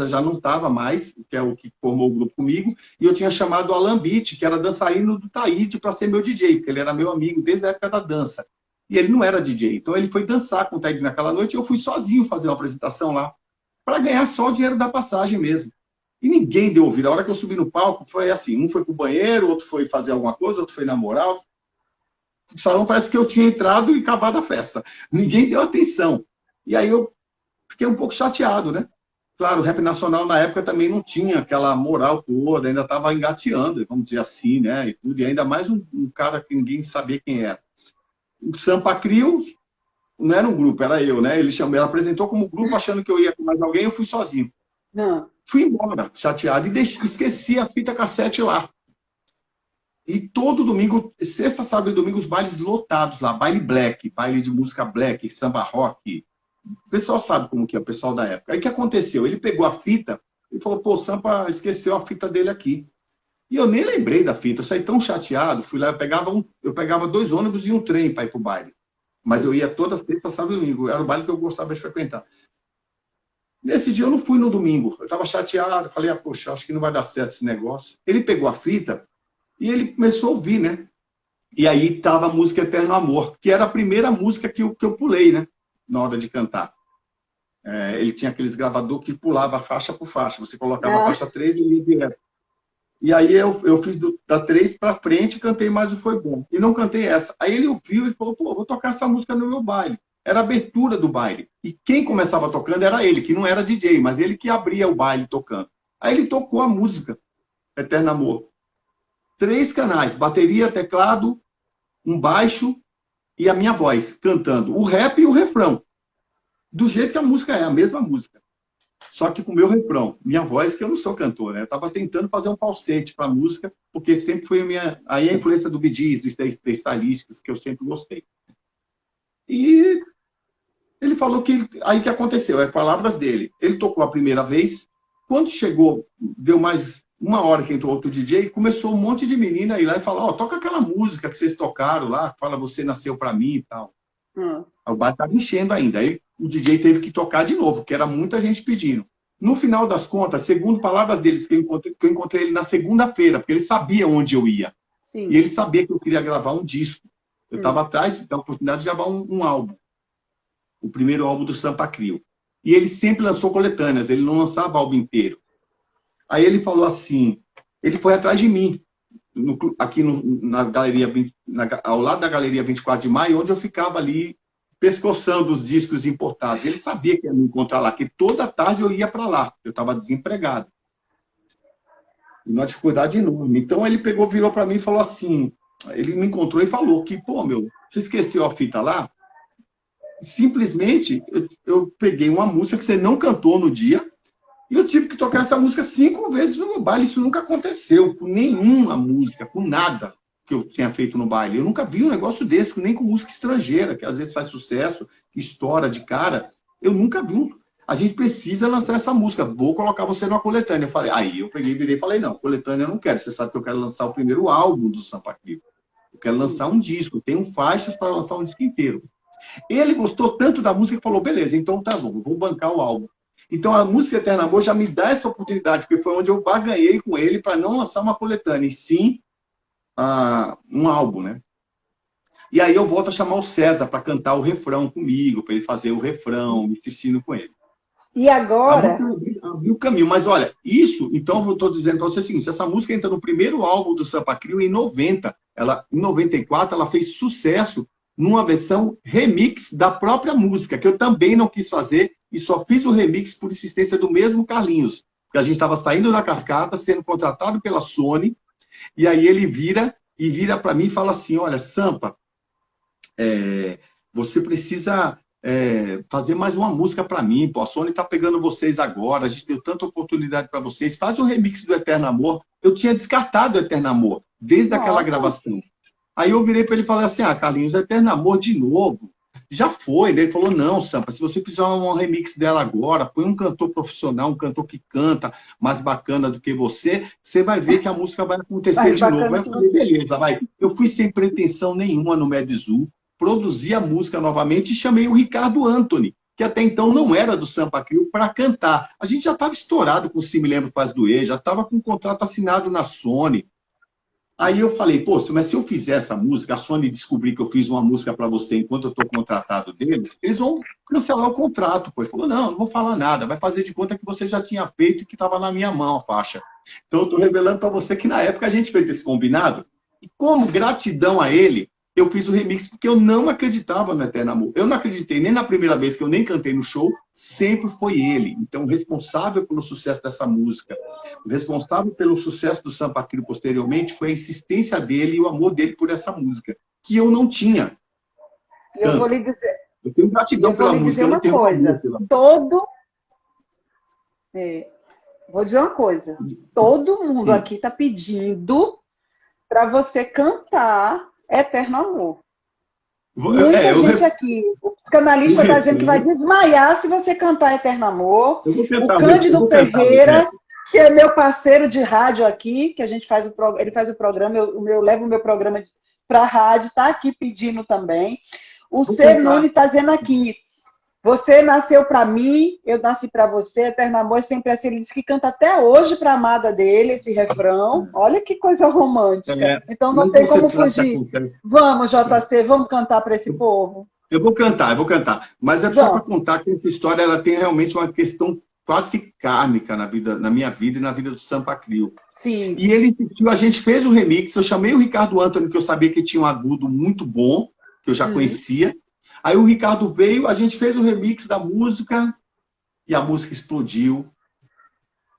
já não estava mais, que é o que formou o grupo comigo, e eu tinha chamado o Alan Beat, que era dançarino do Taíde, para ser meu DJ, porque ele era meu amigo desde a época da dança. E ele não era DJ, então ele foi dançar com o Taíde naquela noite, e eu fui sozinho fazer uma apresentação lá, para ganhar só o dinheiro da passagem mesmo. E ninguém deu ouvido. A hora que eu subi no palco, foi assim, um foi pro banheiro, outro foi fazer alguma coisa, outro foi namorar. O salão parece que eu tinha entrado e acabado a festa. Ninguém deu atenção. E aí eu fiquei um pouco chateado, né? Claro, o rap nacional na época também não tinha aquela moral toda, ainda estava engateando, vamos dizer assim, né? E tudo, e ainda mais um cara que ninguém sabia quem era. O Sampa Crio não era um grupo, era eu, né? Ele apresentou como grupo achando que eu ia com mais alguém, eu fui sozinho. Fui embora, chateado, e esqueci a fita cassete lá. E todo domingo, sexta, sábado e domingo, os bailes lotados lá. Baile black, baile de música black, samba rock. O pessoal sabe como que é o pessoal da época. Aí o que aconteceu? Ele pegou a fita e falou, pô, o Sampa esqueceu a fita dele aqui. E eu nem lembrei da fita. Eu saí tão chateado. Fui lá, eu pegava 2 ônibus e um trem para ir pro baile. Mas eu ia toda sexta, sábado e domingo. Era o baile que eu gostava de frequentar. Nesse dia eu não fui no domingo. Eu estava chateado. Falei, poxa, acho que não vai dar certo esse negócio. Ele pegou a fita e ele começou a ouvir, né? E aí estava a música Eterno Amor, que era a primeira música que eu pulei, né? Na hora de cantar. Ele tinha aqueles gravador que pulava faixa por faixa. Você colocava a faixa 3 e ia direto. E aí eu fiz da 3 para frente, cantei mais o Foi Bom. E não cantei essa. Aí ele ouviu e falou, pô, vou tocar essa música no meu baile. Era a abertura do baile. E quem começava tocando era ele, que não era DJ, mas ele que abria o baile tocando. Aí ele tocou a música, Eterno Amor. 3 canais, bateria, teclado, um baixo e a minha voz, cantando o rap e o refrão. Do jeito que a música é, a mesma música. Só que com o meu refrão, minha voz, que eu não sou cantor, né? Eu estava tentando fazer um falsete para a música, porque sempre foi a influência do Bee Gees, dos stylistas, que eu sempre gostei. E ele falou que... Aí o que aconteceu? Palavras dele. Ele tocou a primeira vez. Quando chegou, deu mais 1 hora que entrou outro DJ, começou um monte de menina ir lá e falar, toca aquela música que vocês tocaram lá, que fala Você Nasceu Pra Mim e tal. O bar estava enchendo ainda. Aí o DJ teve que tocar de novo, porque era muita gente pedindo. No final das contas, segundo palavras deles, que eu encontrei ele na segunda-feira, porque ele sabia onde eu ia. Sim. E ele sabia que eu queria gravar um disco. Eu estava atrás da oportunidade de gravar um álbum. O primeiro álbum do Sampa Crio. E ele sempre lançou coletâneas, ele não lançava álbum inteiro. Aí ele falou assim, ele foi atrás de mim, aqui na galeria, ao lado da Galeria 24 de Maio, onde eu ficava ali pescoçando os discos importados. Ele sabia que ia me encontrar lá, que toda tarde eu ia para lá. Eu estava desempregado. Uma dificuldade enorme. Então ele virou para mim e falou assim, ele me encontrou e falou que, pô, você esqueceu a fita lá? Simplesmente, eu peguei uma música que você não cantou no dia e eu tive que tocar essa música 5 vezes no meu baile. Isso nunca aconteceu com nenhuma música, com nada que eu tinha feito no baile. Eu nunca vi um negócio desse, nem com música estrangeira, que às vezes faz sucesso, que estoura de cara. Eu nunca vi. A gente precisa lançar essa música. Vou colocar você numa coletânea. Aí eu peguei, virei e falei, não, coletânea eu não quero. Você sabe que eu quero lançar o primeiro álbum do Sampa Crio. Eu quero lançar um disco. Eu tenho faixas para lançar um disco inteiro. Ele gostou tanto da música que falou, beleza, então tá bom, eu vou bancar o álbum. Então a música Eterno Amor já me dá essa oportunidade, porque foi onde eu barganhei com ele para não lançar uma coletânea, e sim um álbum, né? E aí eu volto a chamar o César para cantar o refrão comigo, para ele fazer o refrão, me assistindo com ele. E agora? Abriu o caminho. Mas olha, isso, então eu estou dizendo para você o seguinte, essa música entra no primeiro álbum do Sampa Crio em 90. Em 94, ela fez sucesso numa versão remix da própria música, que eu também não quis fazer, e só fiz o remix por insistência do mesmo Carlinhos, porque a gente estava saindo da cascata, sendo contratado pela Sony, e aí ele vira para mim e fala assim, olha, Sampa, você precisa fazer mais uma música para mim, pô, a Sony está pegando vocês agora, a gente deu tanta oportunidade para vocês, faz o remix do Eterno Amor. Eu tinha descartado o Eterno Amor, desde aquela gravação. Aí eu virei para ele e falei assim, Carlinhos, Eterno Amor de novo? Já foi. Ele falou, não, Sampa, se você fizer um remix dela agora, põe um cantor profissional, um cantor que canta mais bacana do que você vai ver que a música vai acontecer de novo. Vai fazer beleza, vai. Eu fui sem pretensão nenhuma no Medzu, produzi a música novamente e chamei o Ricardo Anthony, que até então não era do Sampa Crio, para cantar. A gente já estava estourado com o Se Me Lembra Faz Doer, já estava com um contrato assinado na Sony. Aí eu falei, pô, mas se eu fizer essa música, a Sony descobrir que eu fiz uma música para você enquanto eu estou contratado deles, eles vão cancelar o contrato. Pô. Ele falou, não vou falar nada, vai fazer de conta que você já tinha feito e que estava na minha mão a faixa. Então eu estou revelando para você que na época a gente fez esse combinado, e como gratidão a ele, eu fiz o remix, porque eu não acreditava no Eterno Amor. Eu não acreditei nem na primeira vez que eu nem cantei no show, sempre foi ele. Então, o responsável pelo sucesso dessa música, o responsável pelo sucesso do Sampa Crio posteriormente, foi a insistência dele e o amor dele por essa música, que eu não tinha. Eu vou lhe dizer... Eu tenho gratidão pela música, eu não tenho coisa. Pela... vou dizer uma coisa. Todo mundo aqui está pedindo para você cantar Eterno Amor. Muita gente aqui. O psicanalista está dizendo que vai desmaiar se você cantar Eterno Amor. O Cândido Ferreira, que é meu parceiro de rádio aqui, que a gente faz ele faz o programa, eu levo o meu programa para a rádio, está aqui pedindo também. O C. Nunes está dizendo aqui, você nasceu para mim, eu nasci para você, Eterno Amor é sempre assim. Ele disse que canta até hoje para a amada dele, esse refrão. Olha que coisa romântica. Então não tem como fugir. Vamos, JC, vamos cantar para esse povo? Eu vou cantar. Mas é só para contar que essa história ela tem realmente uma questão quase que kármica na minha vida e na vida do Sampa Crio. Sim. E ele insistiu, a gente fez o remix, eu chamei o Ricardo Anthony, que eu sabia que tinha um agudo muito bom, que eu já conhecia. Aí o Ricardo veio, a gente fez o remix da música e a música explodiu.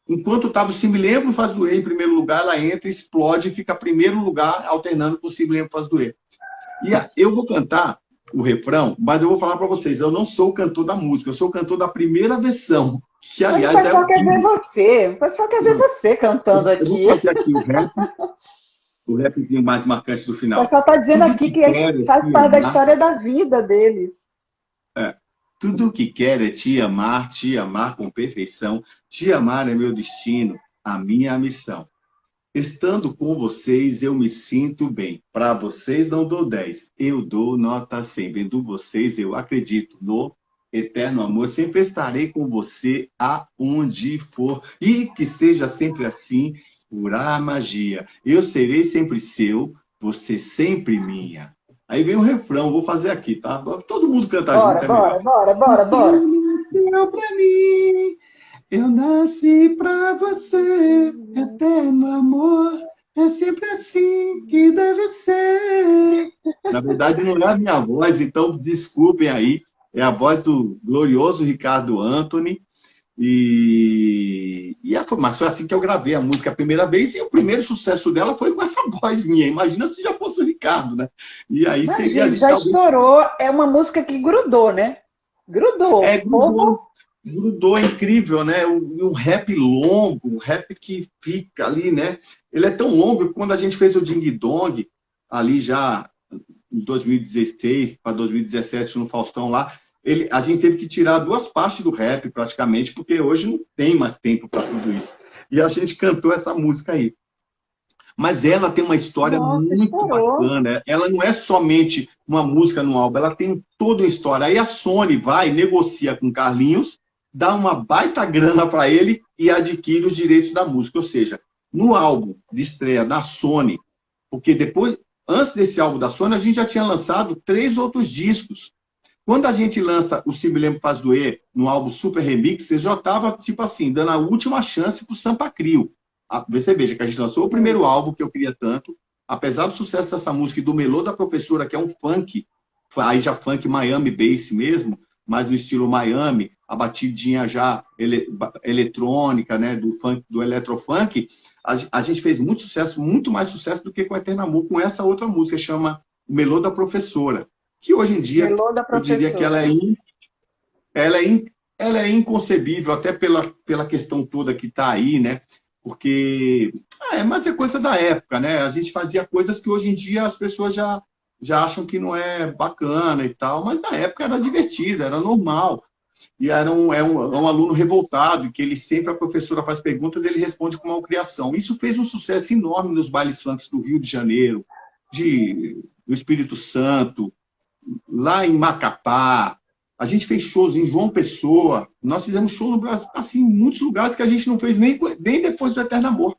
Enquanto estava o Se Me Lembro Faz Doer em primeiro lugar, ela entra, explode e fica em primeiro lugar, alternando com o Se Me Lembro Faz Doer. E eu vou cantar o refrão, mas eu vou falar para vocês, eu não sou o cantor da música, eu sou o cantor da primeira versão. Que, aliás, o pessoal quer ver você. O pessoal quer ver você cantando aqui. Eu vou fazer aqui o rapzinho mais marcante do final. O pessoal está dizendo aqui que faz parte da história da vida deles. Tudo o que quero é te amar com perfeição. Te amar é meu destino, a minha missão. Estando com vocês, eu me sinto bem. Para vocês não dou 10, eu dou nota 100. Vendo vocês, eu acredito no eterno amor. Sempre estarei com você aonde for. E que seja sempre assim, pura magia. Eu serei sempre seu, você sempre minha. Aí vem o refrão, vou fazer aqui, tá? Todo mundo canta junto. Bora. Pra mim, eu nasci pra você, eterno amor. É sempre assim que deve ser. Na verdade, não é a minha voz, então desculpem aí. É a voz do glorioso Ricardo Anthony. Mas foi assim que eu gravei a música a primeira vez, e o primeiro sucesso dela foi com essa voz minha. Imagina se já fosse o Ricardo, né? E aí já estourou. É uma música que grudou, né? Grudou. Grudou, é incrível, né? Um rap longo, um rap que fica ali, né? Ele é tão longo que quando a gente fez o Ding Dong, ali já em 2016 para 2017 no Faustão lá, a gente teve que tirar 2 partes do rap praticamente, porque hoje não tem mais tempo para tudo isso. E a gente cantou essa música aí. Mas ela tem uma história muito bacana. Ela não é somente uma música no álbum, ela tem toda uma história. Aí a Sony vai, negocia com o Carlinhos, dá uma baita grana para ele e adquire os direitos da música. Ou seja, no álbum de estreia da Sony, porque antes desse álbum da Sony, a gente já tinha lançado 3 outros discos. Quando a gente lança o Se Me Lembro Faz Doer no álbum Super Remix, você já estava, tipo assim, dando a última chance para o Sampa Crio. Você veja que a gente lançou o primeiro álbum que eu queria tanto, apesar do sucesso dessa música e do Melô da Professora, que é um funk, aí já funk Miami Bass mesmo, mas no estilo Miami, a batidinha já eletrônica, né, do funk, do eletrofunk, a gente fez muito sucesso, muito mais sucesso do que com Eterno Amor, com essa outra música, chama Melô da Professora, que hoje em dia, eu diria que ela é inconcebível, até pela questão toda que está aí, né? Porque, mas é coisa da época, né? A gente fazia coisas que hoje em dia as pessoas já acham que não é bacana e tal, mas na época era divertido, era normal. E é um aluno revoltado, que ele sempre, a professora faz perguntas, ele responde com malcriação. Isso fez um sucesso enorme nos bailes funks do Rio de Janeiro, do Espírito Santo, lá em Macapá. A gente fez shows em João Pessoa. Nós fizemos shows no Brasil, assim, em muitos lugares que a gente não fez nem depois do Eterno Amor.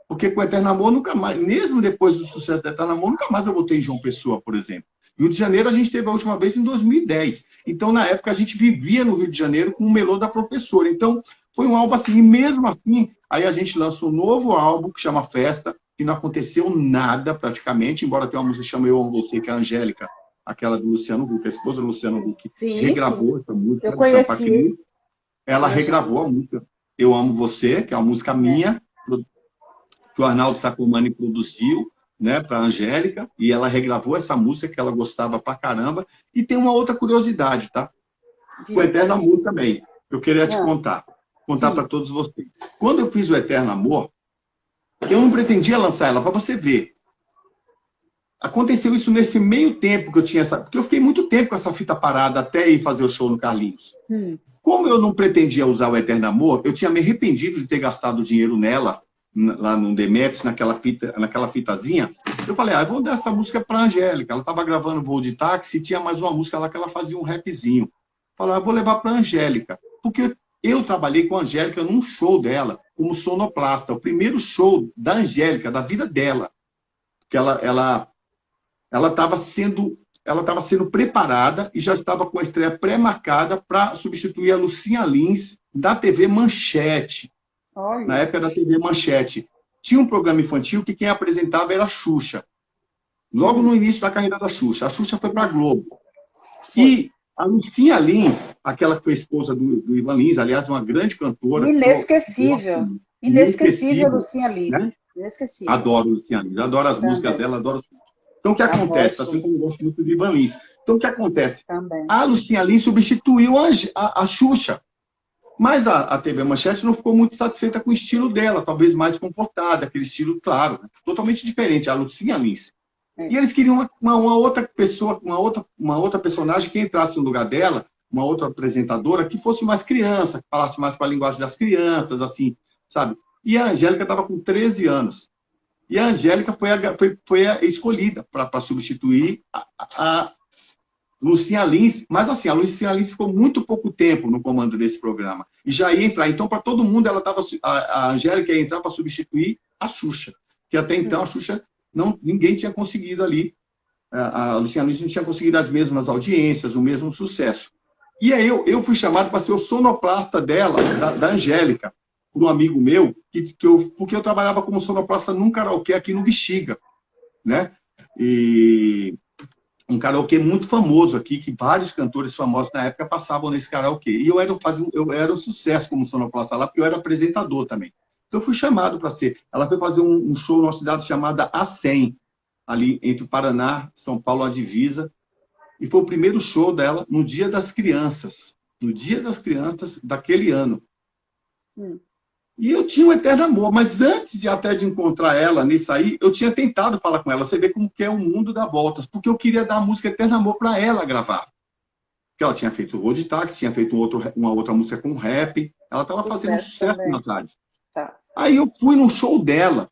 Porque com o Eterno Amor, nunca mais, mesmo depois do sucesso do Eterno Amor, nunca mais eu voltei em João Pessoa, por exemplo. Rio de Janeiro a gente teve a última vez em 2010. Então, na época, a gente vivia no Rio de Janeiro com o Melô da Professora. Então, foi um álbum assim. E mesmo assim, aí a gente lançou um novo álbum que chama Festa, que não aconteceu nada praticamente, embora tenha uma música que chama Eu Amo Você, que é a Angélica, aquela do Luciano Huck, a esposa do Luciano Huck, regravou essa música. Eu conheci. Ela regravou a música Eu Amo Você, que é uma música minha, que o Arnaldo Sacomani produziu, né, para a Angélica, e ela regravou essa música que ela gostava pra caramba. E tem uma outra curiosidade, tá? Com o Eterno Amor também, eu queria te contar. contar para todos vocês. Quando eu fiz o Eterno Amor, eu não pretendia lançar ela, para você ver. Aconteceu isso nesse meio tempo que eu tinha essa... Porque eu fiquei muito tempo com essa fita parada até ir fazer o show no Carlinhos. Como eu não pretendia usar o Eterno Amor, eu tinha me arrependido de ter gastado dinheiro nela, lá no Demetrius, naquela fitazinha. Eu falei, eu vou dar essa música para a Angélica. Ela estava gravando Voo de Táxi e tinha mais uma música lá que ela fazia um rapzinho. Falei, eu vou levar para a Angélica. Porque eu trabalhei com a Angélica num show dela, como sonoplasta. O primeiro show da Angélica, da vida dela. Que ela estava sendo preparada e já estava com a estreia pré-marcada para substituir a Lucinha Lins da TV Manchete. Olha. Na época da TV Manchete. Tinha um programa infantil que quem apresentava era a Xuxa. Logo no início da carreira da Xuxa. A Xuxa foi para a Globo. E a Lucinha Lins, aquela que foi esposa do Ivan Lins, aliás, uma grande cantora. Inesquecível. Inesquecível, Lucinha Lins. Né? Inesquecível. Adoro Lucinha Lins. Adoro as músicas dela, adoro. Então, o que acontece? Assim como eu gosto muito do Ivan Lins. Então, o que acontece? Também. A Lucinha Lins substituiu a Xuxa. Mas a TV Manchete não ficou muito satisfeita com o estilo dela, talvez mais comportada, aquele estilo, claro, totalmente diferente, a Lucinha Lins. E eles queriam uma outra pessoa, uma outra personagem que entrasse no lugar dela, uma outra apresentadora, que fosse mais criança, que falasse mais para a linguagem das crianças, assim, sabe? E a Angélica estava com 13 anos. E a Angélica foi a escolhida para substituir a Lucinha Lins, mas assim, a Lucinha Lins ficou muito pouco tempo no comando desse programa. E já ia entrar. Então, para todo mundo, a Angélica ia entrar para substituir a Xuxa. Que até então a Xuxa, ninguém tinha conseguido ali. A Lucinha Lins não tinha conseguido as mesmas audiências, o mesmo sucesso. E aí eu fui chamado para ser o sonoplasta dela, da Angélica, por um amigo meu, porque eu trabalhava como sonoplasta num karaokê aqui no Bexiga, né? E um karaokê muito famoso aqui, que vários cantores famosos na época passavam nesse karaokê. E eu era um sucesso como sonoplasta lá, porque eu era apresentador também. Então eu fui chamado para ser. Ela foi fazer um show numa cidade chamada Acém, ali entre o Paraná, São Paulo, a divisa. E foi o primeiro show dela no Dia das Crianças. No Dia das Crianças daquele ano. E eu tinha um eterno amor, mas antes de encontrar ela nisso aí, eu tinha tentado falar com ela. Você vê como que é o mundo dá voltas, porque eu queria dar a música Eterno Amor para ela gravar. Porque ela tinha feito o Voo de Táxi, tinha feito uma outra música com rap, ela estava fazendo sucesso na rádio. Tá. Aí eu fui num show dela,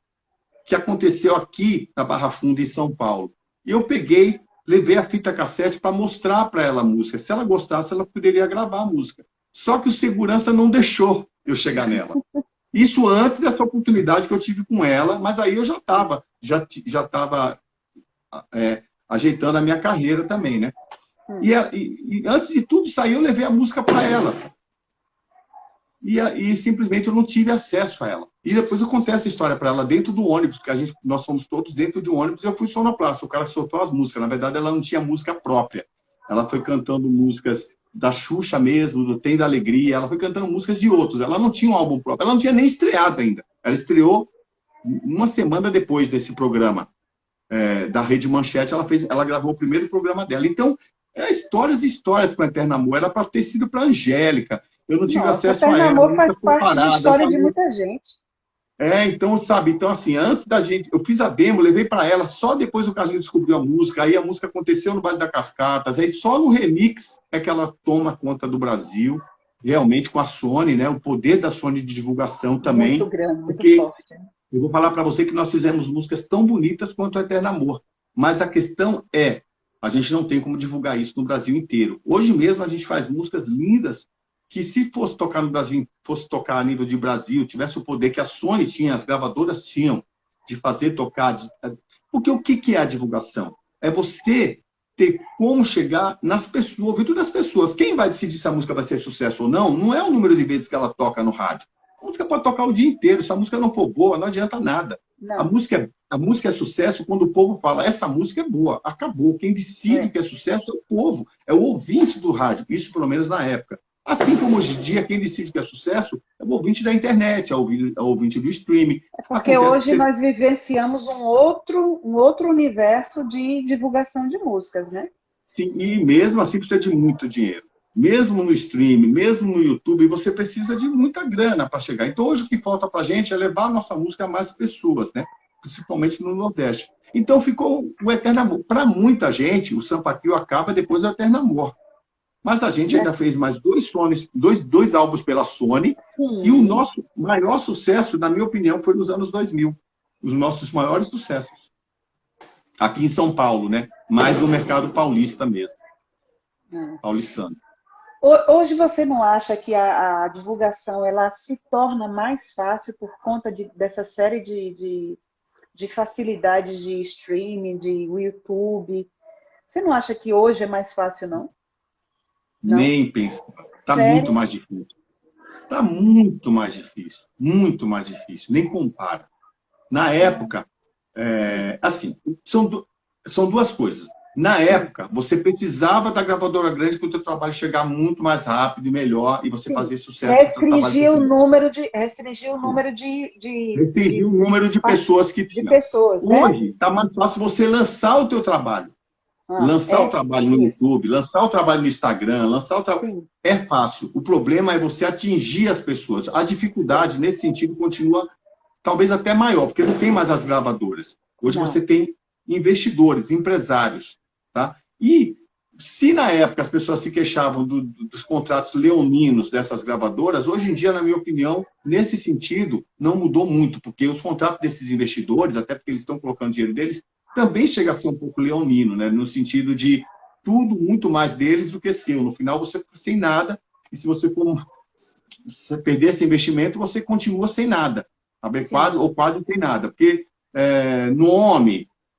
que aconteceu aqui na Barra Funda, em São Paulo. E eu peguei, levei a fita cassete para mostrar para ela a música. Se ela gostasse, ela poderia gravar a música. Só que o segurança não deixou eu chegar nela. Isso antes dessa oportunidade que eu tive com ela, mas aí eu já estava ajeitando a minha carreira também, né? E antes de tudo sair, eu levei a música para ela. E simplesmente eu não tive acesso a ela. E depois eu contei essa história para ela dentro do ônibus, porque nós fomos todos dentro de um ônibus, e eu fui sonoplasta, o cara soltou as músicas. Na verdade, ela não tinha música própria. Ela foi cantando músicas da Xuxa mesmo, do Tem da Alegria, ela foi cantando músicas de outros. Ela não tinha um álbum próprio, ela não tinha nem estreado ainda. Ela estreou uma semana depois desse programa da Rede Manchete, ela gravou o primeiro programa dela. Então, histórias e histórias com a Eterno Amor. Era para ter sido para a Angélica. Eu não tive acesso a ela. Eterno Amor faz parte da história de muita gente. Então, sabe, então assim, antes da gente, eu fiz a demo, levei para ela, só depois o Carlinhos descobriu a música, aí a música aconteceu no Vale das Cascatas, aí só no remix é que ela toma conta do Brasil, realmente com a Sony, né, o poder da Sony de divulgação também. Muito grande, muito porque forte. Eu vou falar para você que nós fizemos músicas tão bonitas quanto o Eterno Amor, mas a questão a gente não tem como divulgar isso no Brasil inteiro. Hoje mesmo a gente faz músicas lindas, que se fosse tocar no Brasil, fosse tocar a nível de Brasil, tivesse o poder que a Sony tinha, as gravadoras tinham, de fazer tocar. Porque o que é a divulgação? É você ter como chegar nas pessoas, no ouvido das pessoas. Quem vai decidir se a música vai ser sucesso ou não, não é o número de vezes que ela toca no rádio. A música pode tocar o dia inteiro. Se a música não for boa, não adianta nada. Não. A música é sucesso quando o povo fala, essa música é boa, acabou. Quem decide que é sucesso é o povo, é o ouvinte do rádio. Isso, pelo menos, na época. Assim como hoje em dia, quem decide que é sucesso é o ouvinte da internet, é o ouvinte do streaming. Porque hoje nós vivenciamos um outro universo de divulgação de músicas, né? Sim, e mesmo assim precisa de muito dinheiro. mesmo no stream, mesmo no YouTube, você precisa de muita grana para chegar. Então, hoje o que falta para a gente é levar a nossa música a mais pessoas, né? Principalmente no Nordeste. Então, ficou o Eterno Amor. Para muita gente, o Sampa Crio acaba depois do Eterno Amor. Mas a gente ainda fez mais dois álbuns pela Sony. Sim. E o nosso maior sucesso, na minha opinião, foi nos anos 2000. Os nossos maiores sucessos. Aqui em São Paulo, né? Mais no mercado paulista mesmo. Paulistano. Hoje você não acha que a divulgação ela se torna mais fácil por conta dessa série de facilidades de streaming, de YouTube? Você não acha que hoje é mais fácil, não? Nem pensar. Está muito mais difícil. Está muito mais difícil. Muito mais difícil. Nem compara. Na época, assim, são duas coisas. Na época, você precisava da gravadora grande para o teu trabalho chegar muito mais rápido e melhor e você fazer sucesso. Restringir o número de pessoas que tinham. Hoje, está mais fácil você lançar o teu trabalho. Lançar o trabalho no YouTube, lançar o trabalho no Instagram, lançar o trabalho. É fácil. O problema é você atingir as pessoas. A dificuldade, nesse sentido, continua talvez até maior, porque não tem mais as gravadoras. Hoje você tem investidores, empresários. Tá? E se na época as pessoas se queixavam dos contratos leoninos dessas gravadoras, hoje em dia, na minha opinião, nesse sentido, não mudou muito, porque os contratos desses investidores, até porque eles estão colocando dinheiro deles, também chega a ser um pouco leonino, né? No sentido de tudo muito mais deles do que seu. No final, você fica sem nada, e se você perder esse investimento, você continua sem nada. Sabe? Quase não tem nada. Porque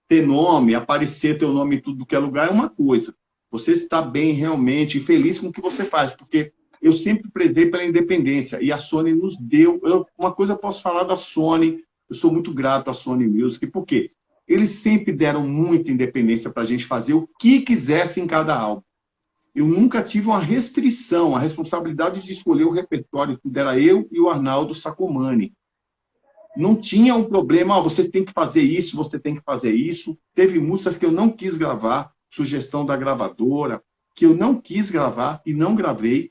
ter nome, aparecer teu nome em tudo que é lugar é uma coisa. Você está bem realmente feliz com o que você faz, porque eu sempre prezei pela independência, e a Sony nos deu... uma coisa eu posso falar da Sony, eu sou muito grato à Sony Music, por quê? Eles sempre deram muita independência para a gente fazer o que quisesse em cada álbum. Eu nunca tive uma restrição, a responsabilidade de escolher o repertório, tudo era eu e o Arnaldo Sacomani. Não tinha um problema, você tem que fazer isso, você tem que fazer isso. Teve músicas que eu não quis gravar, sugestão da gravadora, que eu não quis gravar e não gravei,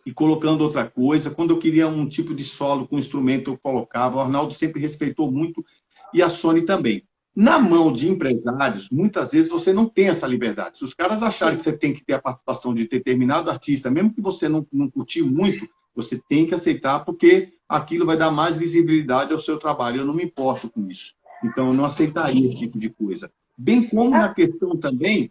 e colocando outra coisa. Quando eu queria um tipo de solo com instrumento, eu colocava. O Arnaldo sempre respeitou muito, e a Sony também. Na mão de empresários, muitas vezes você não tem essa liberdade. Se os caras acharem que você tem que ter a participação de determinado artista, mesmo que você não curtir muito, você tem que aceitar, porque aquilo vai dar mais visibilidade ao seu trabalho. Eu não me importo com isso. Então, eu não aceitaria esse tipo de coisa. Bem como na questão também,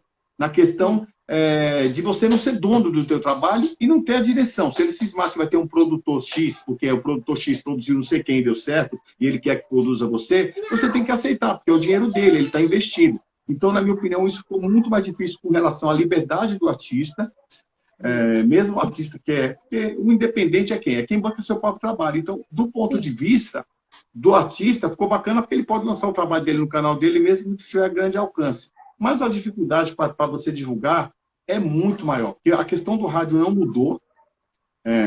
de você não ser dono do teu trabalho e não ter a direção. Se ele cismar que vai ter um produtor X, porque o produtor X produziu não sei quem, deu certo, e ele quer que produza você tem que aceitar, porque é o dinheiro dele, ele está investindo. Então, na minha opinião, isso ficou muito mais difícil com relação à liberdade do artista, mesmo o artista porque o independente é quem? É quem banca seu próprio trabalho. Então, do ponto de vista do artista, ficou bacana porque ele pode lançar o trabalho dele no canal dele, mesmo que tiver grande alcance. Mas a dificuldade para você divulgar é muito maior. Porque a questão do rádio não mudou,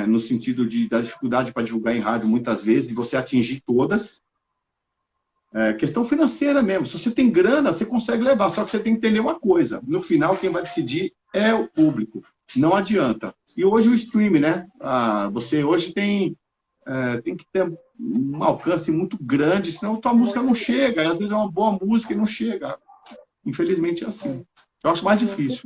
no sentido da dificuldade para divulgar em rádio, muitas vezes, de você atingir todas. Questão financeira mesmo. Se você tem grana, você consegue levar. Só que você tem que entender uma coisa. No final, quem vai decidir é o público. Não adianta. E hoje o streaming, né? Você hoje tem que ter um alcance muito grande, senão a tua música não chega. E às vezes é uma boa música e não chega. Infelizmente é assim. Eu acho mais difícil.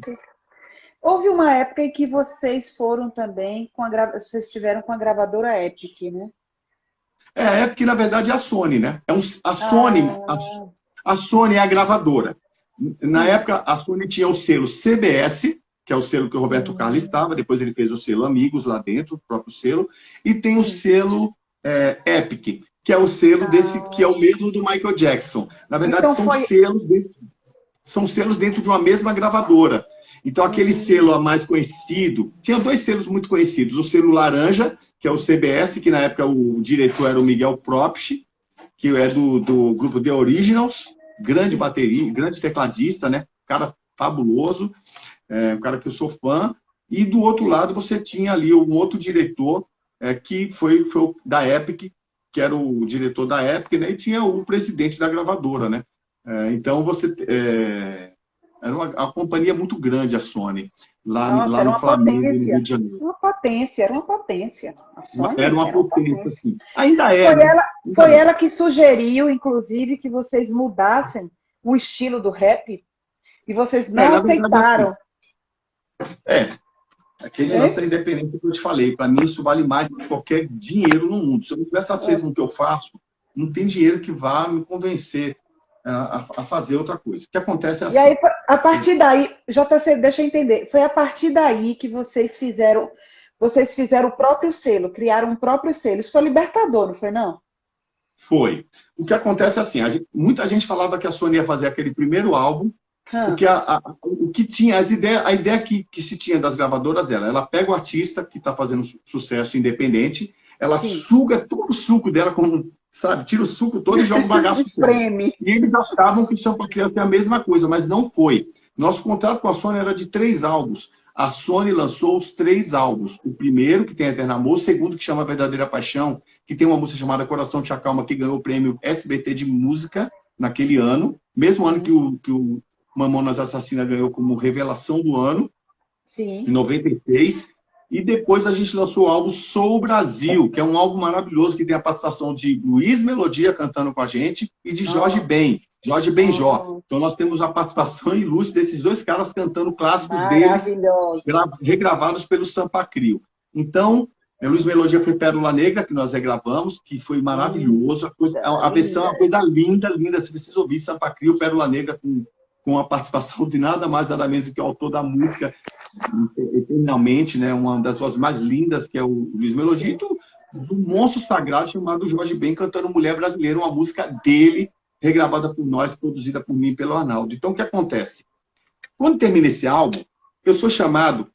Houve uma época em que vocês foram também vocês estiveram com a gravadora Epic, né? A Epic, na verdade, é a Sony, né? A Sony é a gravadora. Na época, a Sony tinha o selo CBS, que é o selo que o Roberto Carlos estava, depois ele fez o selo Amigos lá dentro, o próprio selo, e tem o selo Epic, que é o selo que é o mesmo do Michael Jackson. Na verdade, então, são selos dentro de uma mesma gravadora. Então, aquele selo mais conhecido... Tinha dois selos muito conhecidos. O selo Laranja, que é o CBS, que na época o diretor era o Miguel Propst, que é do grupo The Originals, grande bateria, grande tecladista, né? Cara fabuloso, um cara que eu sou fã. E do outro lado você tinha ali um outro diretor, que foi o da Epic, que era o diretor da Epic, né? E tinha o presidente da gravadora, né? Então, uma companhia muito grande, a Sony, Nossa, lá era no uma Flamengo, no potência. Rio de Janeiro. Uma potência, era uma potência. A Era Sony uma era uma potência, potência. assim. Ainda é, Foi né? ela, Ainda foi é. ela que sugeriu, inclusive, que vocês mudassem o estilo do rap e vocês não Na verdade, assim, aceitaram. é, aquele lance Né? da independência que eu te falei, para mim isso vale mais do que qualquer dinheiro no mundo. Se eu não estiver satisfeito com o que eu faço, não tem dinheiro que vá me convencer a fazer outra coisa. O que acontece é E aí, assim. a partir daí, JC, deixa eu entender, foi a partir daí que vocês fizeram o próprio selo, criaram um próprio selo. Isso foi libertador, não foi não? Foi. O que acontece é assim, muita gente falava que a Sony ia fazer aquele primeiro álbum, Hã, porque o que tinha, a ideia que se tinha das gravadoras era, ela pega o artista que está fazendo sucesso independente, ela sim. suga todo o suco dela, como, sabe, tira o suco todo e joga o bagaço fora. Espreme. E eles achavam que Sampa Crio é a mesma coisa, mas não foi. Nosso contrato com a Sony era de 3 álbuns. A Sony lançou os 3 álbuns. O primeiro, que tem Eterno Amor, o segundo, que chama Verdadeira Paixão, que tem uma música chamada Coração Te Acalma, que ganhou o prêmio SBT de música naquele ano, mesmo ano que o Mamonas Assassina ganhou como revelação do ano, Sim. em 96. E depois a gente lançou o álbum Sou o Brasil, que é um álbum maravilhoso, que tem a participação de Luiz Melodia cantando com a gente e de Jorge Ben, Jorge Benjó. Então nós temos a participação ilustre desses 2 caras cantando clássicos deles, Maravilhoso. regravados pelo Sampa Crio. Então, Luiz Melodia foi Pérola Negra, que nós regravamos, que foi maravilhoso. A versão é uma coisa linda, linda. Você precisa ouvir Sampa Crio, Pérola Negra, com a participação de nada mais, nada menos que o autor da música, eternamente, né? Uma das vozes mais lindas, que é o Luiz Melodia, do monstro sagrado chamado Jorge Ben, cantando Mulher Brasileira, uma música dele, regravada por nós, produzida por mim e pelo Arnaldo. Então, o que acontece? Quando termina esse álbum, eu sou chamado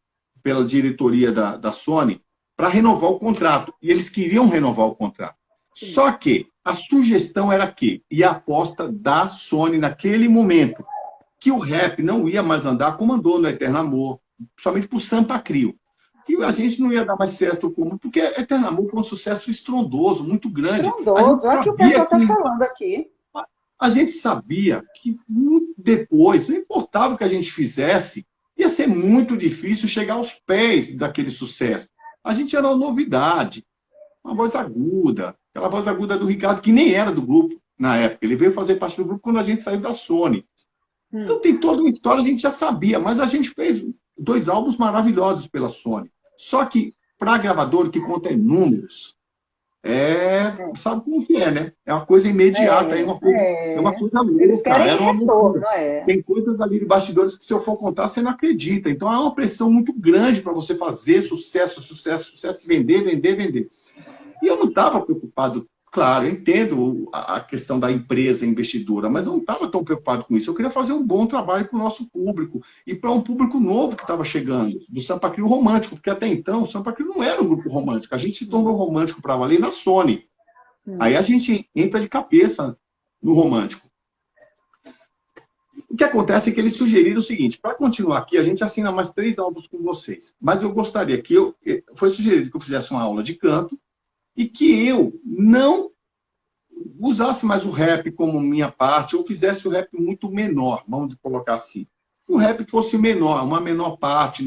pela diretoria da Sony para renovar o contrato. E eles queriam renovar o contrato. Só que a sugestão era e a aposta da Sony naquele momento, que o rap não ia mais andar como andou no Eterno Amor, somente por Sampa Crio. Que a gente não ia dar mais certo porque Eterno Amor foi um sucesso estrondoso, muito grande. Estrondoso. Olha o que o pessoal está falando aqui. A gente sabia que muito depois, não importava o que a gente fizesse, ia ser muito difícil chegar aos pés daquele sucesso. A gente era uma novidade, uma voz aguda, aquela voz aguda do Ricardo, que nem era do grupo na época. Ele veio fazer parte do grupo quando a gente saiu da Sony. Então tem toda uma história, a gente já sabia, mas a gente fez 2 álbuns maravilhosos pela Sony. Só que, para gravador que conta em números, sabe como que é, né? É uma coisa imediata, é uma coisa louca. Eles querem uma retorno, Tem coisas ali de bastidores que, se eu for contar, você não acredita. Então, há uma pressão muito grande para você fazer sucesso, vender. E eu não estava preocupado. Claro, eu entendo a questão da empresa investidora, mas eu não estava tão preocupado com isso. Eu queria fazer um bom trabalho para o nosso público e para um público novo que estava chegando, do Sampa Crio romântico, porque até então o Sampa Crio não era um grupo romântico. A gente se tornou romântico para valer na Sony. Aí a gente entra de cabeça no romântico. O que acontece é que eles sugeriram o seguinte: para continuar aqui, a gente assina mais 3 álbuns com vocês. Mas eu gostaria que foi sugerido que eu fizesse uma aula de canto, e que eu não usasse mais o rap como minha parte, ou fizesse o rap muito menor, vamos colocar assim. O rap fosse menor, uma menor parte,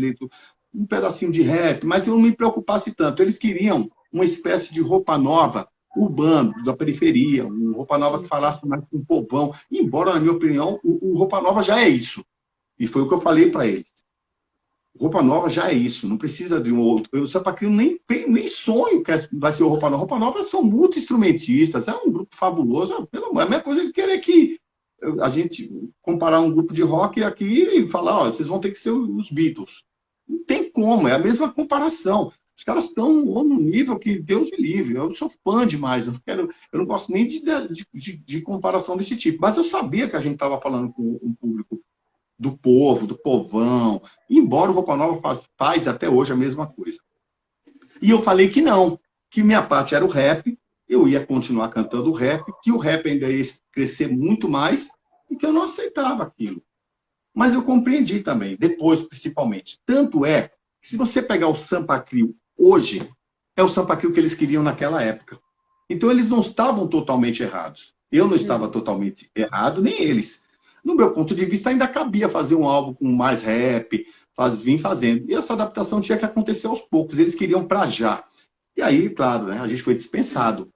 um pedacinho de rap, mas eu não me preocupasse tanto. Eles queriam uma espécie de roupa nova, urbano, da periferia, uma roupa nova que falasse mais com o povão. Embora, na minha opinião, o roupa nova já é isso. E foi o que eu falei para eles. Roupa Nova já é isso, não precisa de um outro. O Sampa Crio nem sonho que vai ser o Roupa Nova. Roupa Nova são multi-instrumentistas, é um grupo fabuloso. É a mesma coisa de querer que a gente comparar um grupo de rock aqui e falar, vocês vão ter que ser os Beatles. Não tem como, é a mesma comparação. Os caras estão no nível que Deus me livre. Eu sou fã demais, eu não gosto nem de comparação desse tipo. Mas eu sabia que a gente estava falando com um público do povo, do povão, embora o Roupa Nova faz até hoje a mesma coisa. E eu falei que não, que minha parte era o rap, eu ia continuar cantando rap, que o rap ainda ia crescer muito mais e que eu não aceitava aquilo. Mas eu compreendi também, depois principalmente. Tanto é que se você pegar o Sampa Crio hoje, é o Sampa Crio que eles queriam naquela época. Então eles não estavam totalmente errados. Eu não estava totalmente errado, nem eles. no meu ponto de vista, ainda cabia fazer um álbum com mais rap, vim fazendo. E essa adaptação tinha que acontecer aos poucos, eles queriam para já. E aí, claro, né, a gente foi dispensado.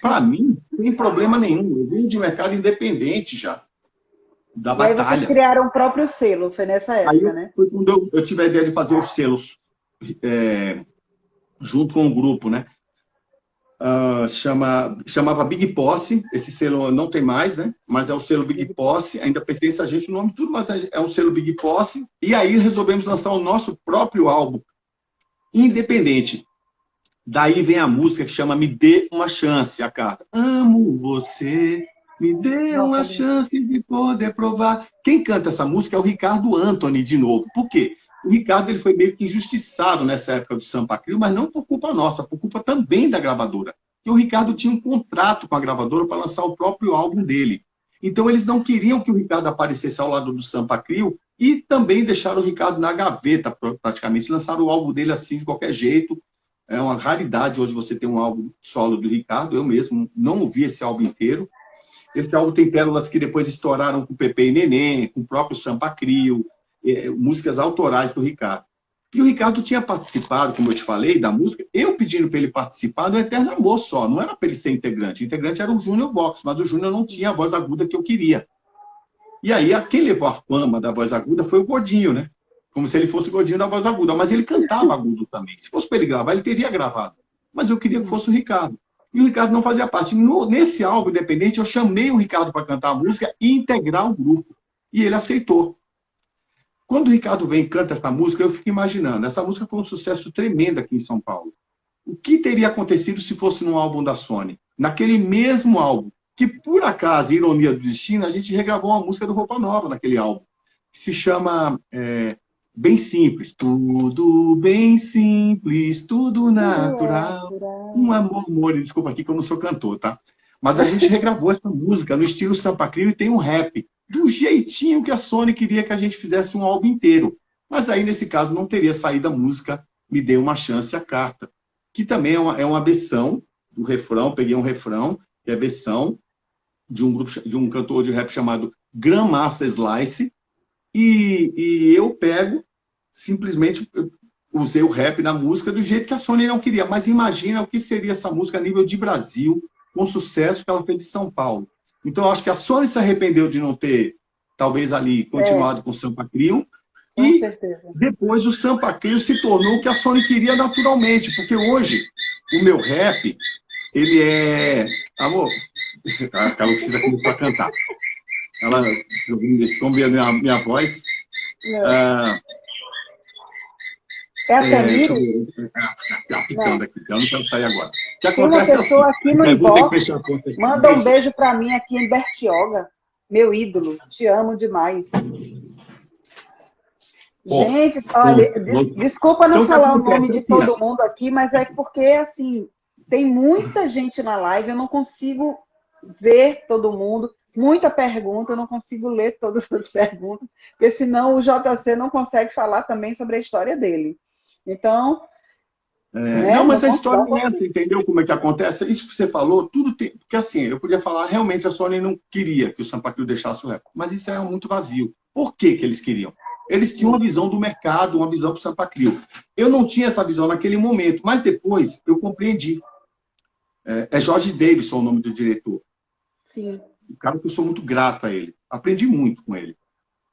Para mim, não tem problema nenhum, eu vim de mercado independente já, da E aí vocês batalha. criaram o próprio selo, foi nessa época, né? Foi quando eu tive a ideia de fazer os selos junto com o grupo, né? Chamava Big Posse, esse selo não tem mais, né? Mas é o selo Big Posse, ainda pertence a gente o nome tudo, mas é um selo Big Posse. E aí resolvemos lançar o nosso próprio álbum, independente. Daí vem a música que chama Me Dê Uma Chance, a carta. Amo você, me dê uma chance de poder provar. Quem canta essa música é o Ricardo Anthony, de novo. Por quê? O Ricardo ele foi meio que injustiçado nessa época do Sampa Crio, mas não por culpa nossa, por culpa também da gravadora. Porque o Ricardo tinha um contrato com a gravadora para lançar o próprio álbum dele. Então eles não queriam que o Ricardo aparecesse ao lado do Sampa Crio e também deixaram o Ricardo na gaveta, praticamente. Lançaram o álbum dele assim, de qualquer jeito. É uma raridade hoje você ter um álbum solo do Ricardo. Eu mesmo não ouvi esse álbum inteiro. Esse álbum tem pérolas que depois estouraram com o Pepe e Neném, com o próprio Sampa Crio, músicas autorais do Ricardo. E o Ricardo tinha participado, como eu te falei, da música, eu pedindo para ele participar do Eterno Amor só, não era para ele ser integrante. O integrante era o Júnior Vox, mas o Júnior não tinha a voz aguda que eu queria. E aí, quem levou a fama da voz aguda foi o Gordinho, né? Como se ele fosse o Gordinho da voz aguda, mas ele cantava agudo também. Se fosse para ele gravar, ele teria gravado. Mas eu queria que fosse o Ricardo. E o Ricardo não fazia parte. Nesse álbum independente, eu chamei o Ricardo para cantar a música e integrar o grupo. E ele aceitou. Quando o Ricardo vem e canta essa música, eu fico imaginando. Essa música foi um sucesso tremendo aqui em São Paulo. O que teria acontecido se fosse num álbum da Sony? Naquele mesmo álbum, que por acaso, ironia do destino, a gente regravou uma música do Roupa Nova naquele álbum, que se chama Bem Simples. Tudo bem simples, tudo natural. Um amor, desculpa aqui que eu não sou cantor, tá? Mas a gente regravou essa música no estilo Sampa Crio e tem um rap, do jeitinho que a Sony queria que a gente fizesse um álbum inteiro. Mas aí, nesse caso, não teria saído a música Me Dê Uma Chance, a carta, que também é uma versão do refrão, peguei um refrão, que é a versão de um cantor de rap chamado Grandmaster Slice, e eu pego, simplesmente usei o rap na música do jeito que a Sony não queria. Mas imagina o que seria essa música a nível de Brasil, com o sucesso que ela fez de São Paulo. Então, eu acho que a Sony se arrependeu de não ter, talvez ali, continuado com o Sampa Crio. E depois o Sampa Crio se tornou o que a Sony queria naturalmente. Porque hoje, o meu rap, ele é... Amor, a Calopsita começou a cantar. Ela, como a minha voz... É a Tamires? Tá picando aqui, eu não quero sair agora. Tem uma pessoa aqui no inbox, manda um beijo para mim aqui em Bertioga, meu ídolo, te amo demais. Gente, olha, desculpa não falar o nome de todo mundo aqui, mas é porque, assim, tem muita gente na live, eu não consigo ver todo mundo, muita pergunta, eu não consigo ler todas as perguntas, porque senão o JC não consegue falar também sobre a história dele. Então... não, mas a história é essa, entendeu como é que acontece? Isso que você falou, tudo tem... Porque assim, eu podia falar, realmente a Sony não queria que o Sampa Crio deixasse o rap, mas isso é muito vazio. Por que eles queriam? Eles tinham uma visão do mercado, uma visão para o Sampa Crio. Eu não tinha essa visão naquele momento, mas depois eu compreendi. É Jorge Davidson o nome do diretor. Sim. O cara que eu sou muito grato a ele. Aprendi muito com ele.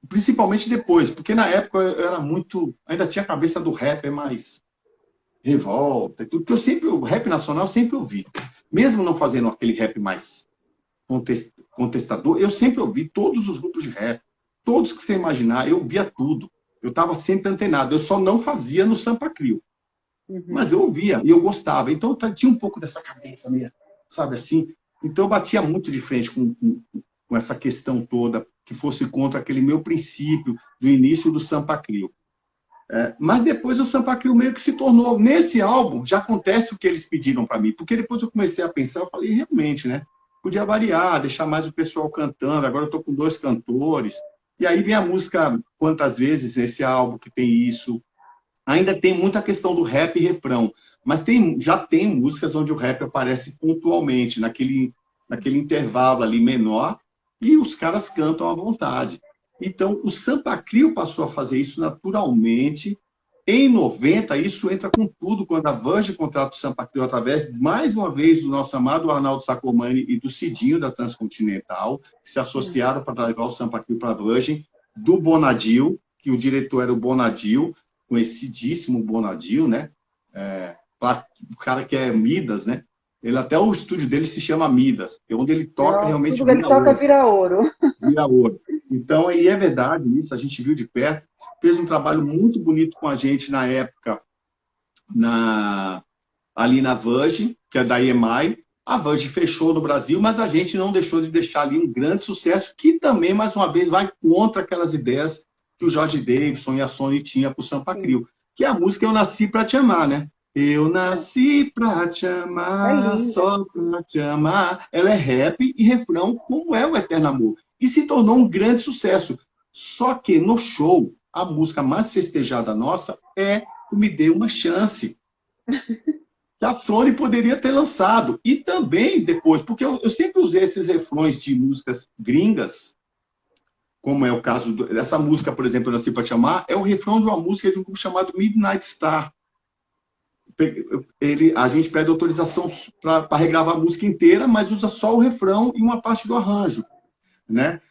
Principalmente depois, porque na época eu era muito... Ainda tinha a cabeça do rapper mais revolta e tudo. Porque o rap nacional eu sempre ouvi. Mesmo não fazendo aquele rap mais contestador, eu sempre ouvi todos os grupos de rap. Todos que você imaginar, eu via tudo. Eu estava sempre antenado. Eu só não fazia no Sampa Crio. Mas eu ouvia e eu gostava. Então tinha um pouco dessa cabeça mesmo, sabe assim? Então eu batia muito de frente com essa questão toda, que fosse contra aquele meu princípio do início do Sampa Crio. Mas depois o Sampa Crio meio que se tornou... Nesse álbum já acontece o que eles pediram para mim. Porque depois eu comecei a pensar, eu falei, realmente, né? Podia variar, deixar mais o pessoal cantando. Agora eu estou com 2 cantores. E aí vem a música Quantas Vezes, nesse álbum que tem isso. Ainda tem muita questão do rap e refrão. Mas já tem músicas onde o rap aparece pontualmente, naquele intervalo ali menor. e os caras cantam à vontade. Então, o Sampa Crio passou a fazer isso naturalmente. Em 90, isso entra com tudo, quando a Virgin contrata o Sampa Crio através, mais uma vez, do nosso amado Arnaldo Sacomani e do Cidinho da Transcontinental, que se associaram para levar o Sampa Crio para a Virgin, do Bonadil, que o diretor era o Bonadil, conhecidíssimo Bonadil, né? O cara que é Midas, né? Ele, até o estúdio dele se chama Midas, porque onde ele toca realmente tudo que ele toca vira ouro. Vira ouro. Então, aí é verdade isso, a gente viu de perto, fez um trabalho muito bonito com a gente na época, ali na Virgin, que é da EMI. A Virgin fechou no Brasil, mas a gente não deixou de deixar ali um grande sucesso, que também, mais uma vez, vai contra aquelas ideias que o George Davidson e a Sony tinham para o Sampa Crio, que é a música Eu Nasci Pra Te Amar, né? Eu nasci pra te amar, só pra te amar. Ela é rap e refrão, como é o Eterno Amor. E se tornou um grande sucesso. Só que no show, a música mais festejada nossa é o Me Dê Uma Chance. Que a Sony poderia ter lançado. E também depois, porque eu sempre usei esses refrões de músicas gringas, como é o caso dessa música, por exemplo, Eu Nasci Pra Te Amar, é o refrão de uma música de um grupo chamado Midnight Star. A gente pede autorização para regravar a música inteira, mas usa só o refrão e uma parte do arranjo, né?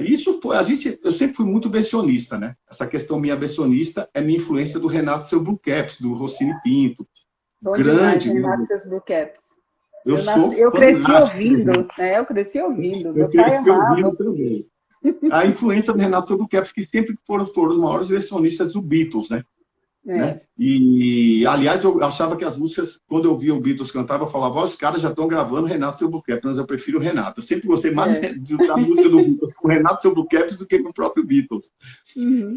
Isso foi, eu sempre fui muito versionista, né? Essa questão minha versionista é minha influência do Renato Seu Blue Caps, do Rossini Pinto. Bom grande, demais, Renato Seus Blue Caps. Eu cresci ouvindo, né? Eu cresci ouvindo. Meu pai amava. Também. A influência do Renato Seu Blue Caps, que sempre foram os maiores versionistas do Beatles, né? Né? E, aliás, eu achava que as músicas, quando eu via o Beatles cantar, eu falava, os caras já estão gravando Renato Seu Blue Caps, mas eu prefiro o Renato. Eu sempre gostei mais da música do Beatles com o Renato Seu Blue Caps do que com o próprio Beatles. Uhum.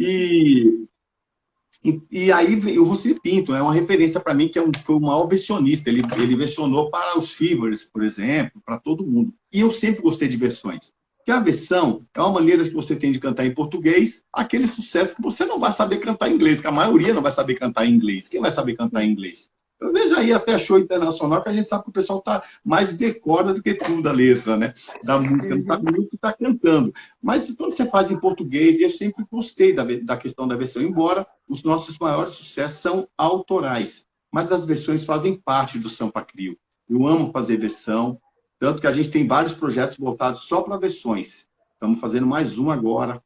E aí veio o Rossini Pinto, é uma referência para mim, que foi o maior versionista. Ele versionou para os Fevers, por exemplo, para todo mundo. E eu sempre gostei de versões. Que a versão é uma maneira que você tem de cantar em português, aquele sucesso que você não vai saber cantar em inglês, que a maioria não vai saber cantar em inglês. Quem vai saber cantar em inglês? Eu vejo aí até show internacional que a gente sabe que o pessoal está mais decora do que tudo da letra, né? Da música, não sabe muito o que está cantando. Mas quando você faz em português, eu sempre gostei da questão da versão, embora os nossos maiores sucessos são autorais. Mas as versões fazem parte do Sampa Crio. Eu amo fazer versão. Tanto que a gente tem vários projetos voltados só para versões. Estamos fazendo mais um agora,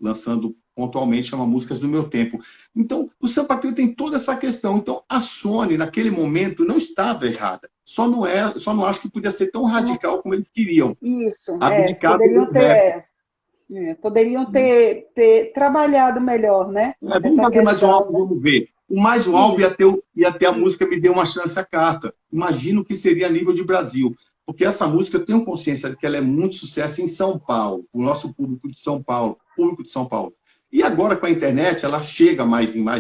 lançando pontualmente, chama Músicas do Meu Tempo. Então, o Sampa Crio tem toda essa questão. Então, a Sony, naquele momento, não estava errada. Só não acho que podia ser tão radical como eles queriam. Isso, poderiam ter trabalhado melhor, né? Vamos fazer mais um álbum, vamos ver. O mais um álbum ia ter a música Me Dê Uma Chance a Carta. Imagino que seria a nível de Brasil. Porque essa música, eu tenho consciência de que ela é muito sucesso em São Paulo, o nosso público de São Paulo, E agora, com a internet, ela chega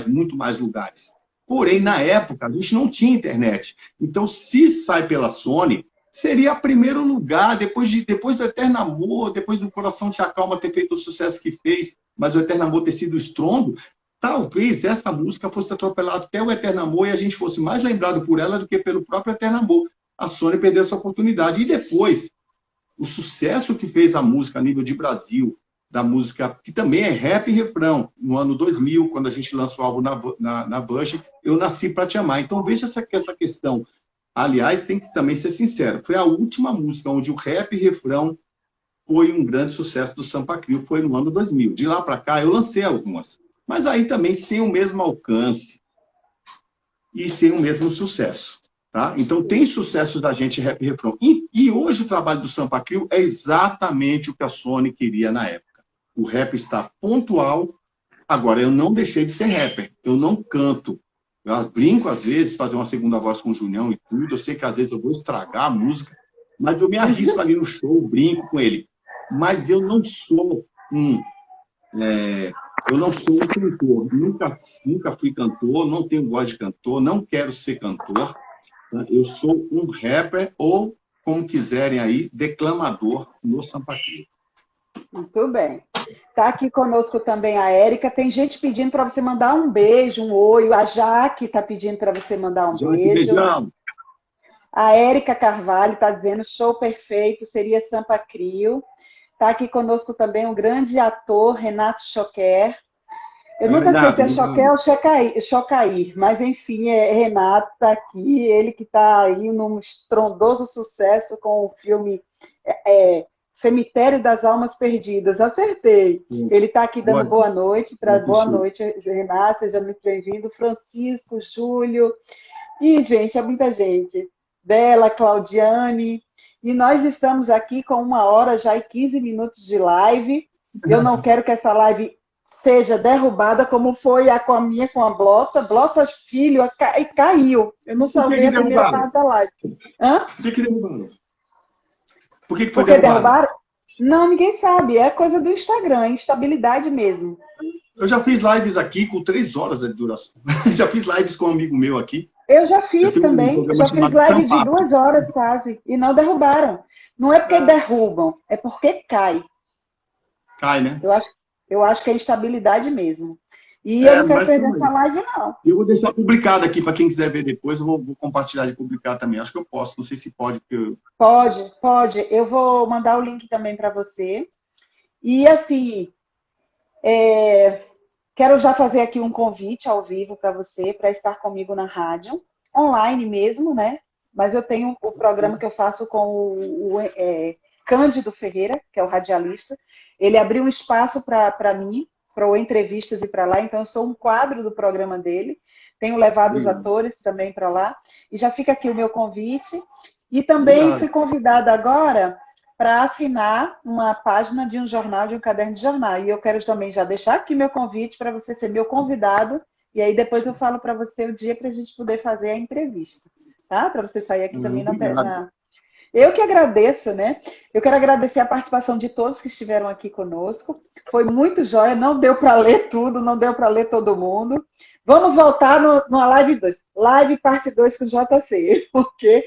muito mais lugares. Porém, na época, a gente não tinha internet. Então, se sai pela Sony, seria o primeiro lugar, depois do Eterno Amor, depois do Coração Te Acalma ter feito o sucesso que fez, mas o Eterno Amor ter sido estrondo, talvez essa música fosse atropelada até o Eterno Amor e a gente fosse mais lembrado por ela do que pelo próprio Eterno Amor. A Sony perdeu essa oportunidade. E depois, o sucesso que fez a música a nível de Brasil, da música que também é rap e refrão, no ano 2000, quando a gente lançou o álbum na Bush, Eu Nasci Pra Te Amar. Então, veja essa questão. Aliás, tem que também ser sincero, foi a última música onde o rap e refrão foi um grande sucesso do Sampa Crio, foi no ano 2000. De lá para cá, eu lancei algumas. Mas aí também sem o mesmo alcance e sem o mesmo sucesso. Tá? Então, tem sucesso da gente rap e refrão. E hoje o trabalho do Sampa Crio é exatamente o que a Sony queria na época. O rap está pontual. Agora, eu não deixei de ser rapper. Eu não canto. Eu brinco, às vezes, fazer uma segunda voz com o Junião e tudo. Eu sei que, às vezes, eu vou estragar a música. Mas eu me arrisco ali no show, brinco com ele. Mas eu não sou eu não sou um cantor. Nunca fui cantor, não tenho voz de cantor, não quero ser cantor. Eu sou um rapper ou, como quiserem aí, declamador no Sampa Crio. Muito bem. Está aqui conosco também a Érica. Tem gente pedindo para você mandar um beijo, um oi. A Jaque está pedindo para você mandar um beijo. Beijão. A Érica Carvalho está dizendo show perfeito, seria Sampa Crio. Está aqui conosco também um grande ator, Renato Choquer. Eu nunca sei se é Choquer ou Chocair, mas enfim, Renato está aqui, ele que está aí num estrondoso sucesso com o filme Cemitério das Almas Perdidas. Acertei. Ele está aqui dando boa noite. Boa noite, Renato, seja muito bem-vindo. Francisco, Júlio. E, gente, é muita gente. Bela, Claudiane. E nós estamos aqui com 1h já e 15 minutos de live. Eu não quero que essa live seja derrubada, como foi com a Blota. Blota, filho, caiu. Eu não salvei a primeira parte da live. Hã? Por que derrubaram? Por que foi Porque derrubado? derrubaram? Não, ninguém sabe. É coisa do Instagram, instabilidade mesmo. Eu já fiz lives aqui com 3 horas de duração. Já fiz lives com um amigo meu aqui. Eu já fiz também. Eu já fiz live de 2 horas quase. E não derrubaram. Não é porque derrubam, é porque cai. Cai, né? Eu acho que é instabilidade mesmo. E eu não quero perder essa live, não. Eu vou deixar publicado aqui para quem quiser ver depois. Eu vou compartilhar e publicar também. Acho que eu posso. Não sei se pode. Pode. Eu vou mandar o link também para você. E assim, quero já fazer aqui um convite ao vivo para você, para estar comigo na rádio. Online mesmo, né? Mas eu tenho o programa que eu faço com o Cândido Ferreira, que é o radialista. Ele abriu um espaço para mim, para o Entrevistas e para lá, então eu sou um quadro do programa dele. Tenho levado os atores também para lá. E já fica aqui o meu convite. E também fui convidada agora para assinar uma página de um jornal, de um caderno de jornal. E eu quero também já deixar aqui meu convite para você ser meu convidado. E aí depois eu falo para você o dia para a gente poder fazer a entrevista. Tá? Para você sair aqui também na... Eu que agradeço, né? Eu quero agradecer a participação de todos que estiveram aqui conosco. Foi muito jóia, não deu para ler tudo, não deu para ler todo mundo. Vamos voltar numa live 2. Live parte 2 com o JC, porque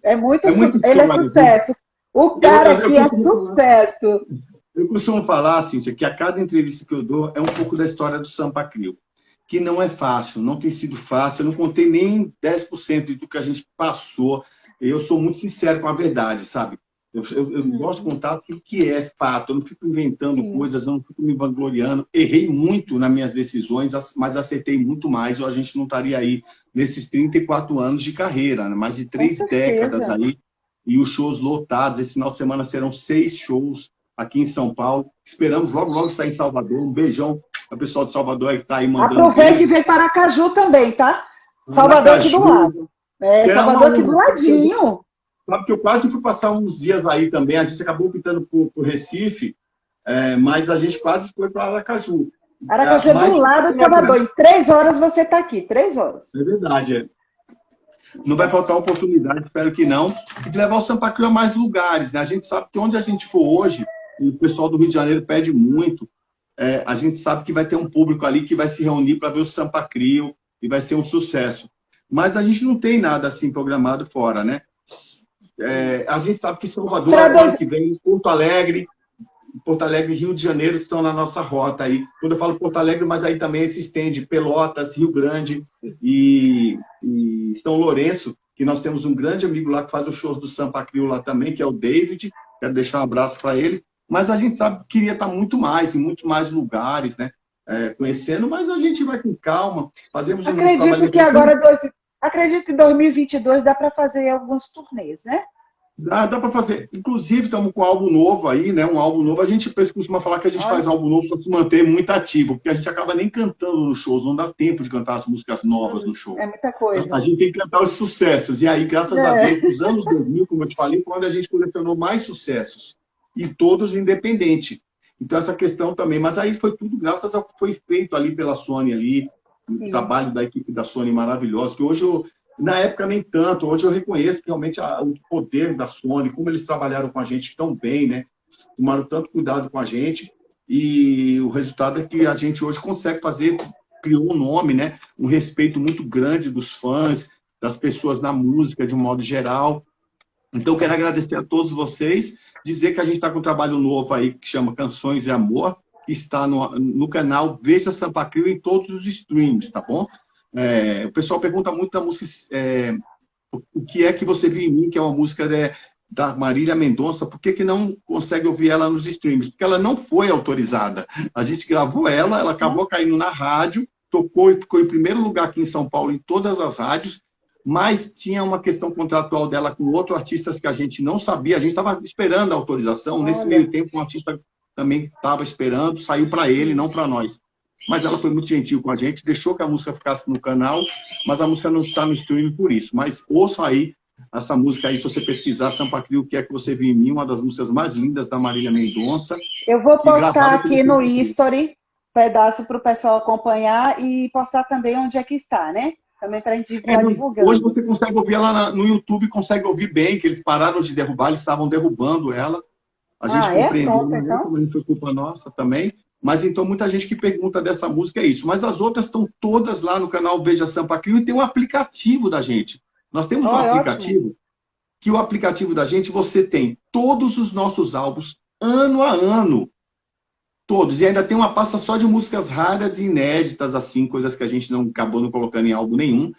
é muito ele é sucesso. O cara aqui é sucesso. Eu costumo falar, Cíntia, que a cada entrevista que eu dou é um pouco da história do Sampa Crio, que não é fácil, não tem sido fácil. Eu não contei nem 10% do que a gente passou. Eu sou muito sincero com a verdade, sabe? Eu gosto de contar o que é fato. Eu não fico inventando coisas, eu não fico me vangloriando. Errei muito nas minhas decisões, mas acertei muito mais, ou a gente não estaria aí nesses 34 anos de carreira, né? Mais de 3 décadas aí, e os shows lotados. Esse final de semana serão 6 shows aqui em São Paulo. Esperamos logo estar em Salvador. Um beijão para o pessoal de Salvador que está aí mandando. Aproveite e vem para Aracaju também, tá? Salvador aqui do lado. Salvador aqui do ladinho. Sabe que eu quase fui passar uns dias aí também. A gente acabou optando por Recife, mas a gente quase foi para Aracaju. Aracaju é do lado de Salvador. Em 3 horas você está aqui. 3 horas. É verdade. Não vai faltar oportunidade, espero que não. E de levar o Sampa Crio a mais lugares, né? A gente sabe que onde a gente for hoje, e o pessoal do Rio de Janeiro pede muito, a gente sabe que vai ter um público ali que vai se reunir para ver o Sampa Crio e vai ser um sucesso. Mas a gente não tem nada assim programado fora, né? A gente sabe que Salvador, ano que vem, Porto Alegre e Rio de Janeiro estão na nossa rota aí. Quando eu falo Porto Alegre, mas aí também se estende Pelotas, Rio Grande e São Lourenço, que nós temos um grande amigo lá que faz os shows do Sampa Crio lá também, que é o David. Quero deixar um abraço para ele. Mas a gente sabe que queria estar muito mais, em muito mais lugares, né? Conhecendo, mas a gente vai com calma. Fazemos um Acredito que em 2022 dá para fazer algumas turnês, né? Dá para fazer. Inclusive, estamos com um álbum novo aí, né? Um álbum novo. A gente costuma falar que a gente faz álbum novo para se manter muito ativo, porque a gente acaba nem cantando nos shows, não dá tempo de cantar as músicas novas no show. É muita coisa. A gente tem que cantar os sucessos. E aí, graças a Deus, nos anos 2000, como eu te falei, foi onde a gente colecionou mais sucessos. E todos independente. Então, essa questão também. Mas aí foi tudo graças ao que foi feito ali pela Sony ali. O trabalho da equipe da Sony maravilhosa, que hoje na época nem tanto, hoje eu reconheço realmente o poder da Sony, como eles trabalharam com a gente tão bem, né? Tomaram tanto cuidado com a gente, e o resultado é que a gente hoje consegue fazer, criou um nome, né? Um respeito muito grande dos fãs, das pessoas na música, de um modo geral. Então, quero agradecer a todos vocês, dizer que a gente está com um trabalho novo aí, que chama Canções e Amor, que está no canal Veja Sampa Crio em todos os streams, tá bom? O pessoal pergunta muito da música, o que é que você viu em mim, que é uma música da Marília Mendonça, por que não consegue ouvir ela nos streams? Porque ela não foi autorizada. A gente gravou ela acabou caindo na rádio, tocou e ficou em primeiro lugar aqui em São Paulo, em todas as rádios, mas tinha uma questão contratual dela com outros artistas que a gente não sabia. A gente estava esperando a autorização. Nesse meio tempo, um artista também estava esperando, saiu para ele, não para nós. Mas ela foi muito gentil com a gente, deixou que a música ficasse no canal, mas a música não está no streaming por isso. Mas ouça aí essa música aí, se você pesquisar, Sampa Crio, O Que É Que Você Viu em Mim, uma das músicas mais lindas da Marília Mendonça. Eu vou postar aqui no History, pedaço para o pessoal acompanhar e postar também onde é que está, né? Também para a gente ir divulgando. Hoje você consegue ouvir ela no YouTube, consegue ouvir bem, que eles pararam de derrubar, eles estavam derrubando ela. A gente compreendeu, pronto, então? Não foi culpa nossa também. Mas então muita gente que pergunta dessa música é isso. Mas as outras estão todas lá no canal Veja Sampa Crio e tem um aplicativo da gente. Nós temos um aplicativo, ótimo. Que o aplicativo da gente, você tem todos os nossos álbuns, ano a ano. Todos. E ainda tem uma pasta só de músicas raras e inéditas, assim, coisas que a gente não acabou não colocando em álbum nenhum.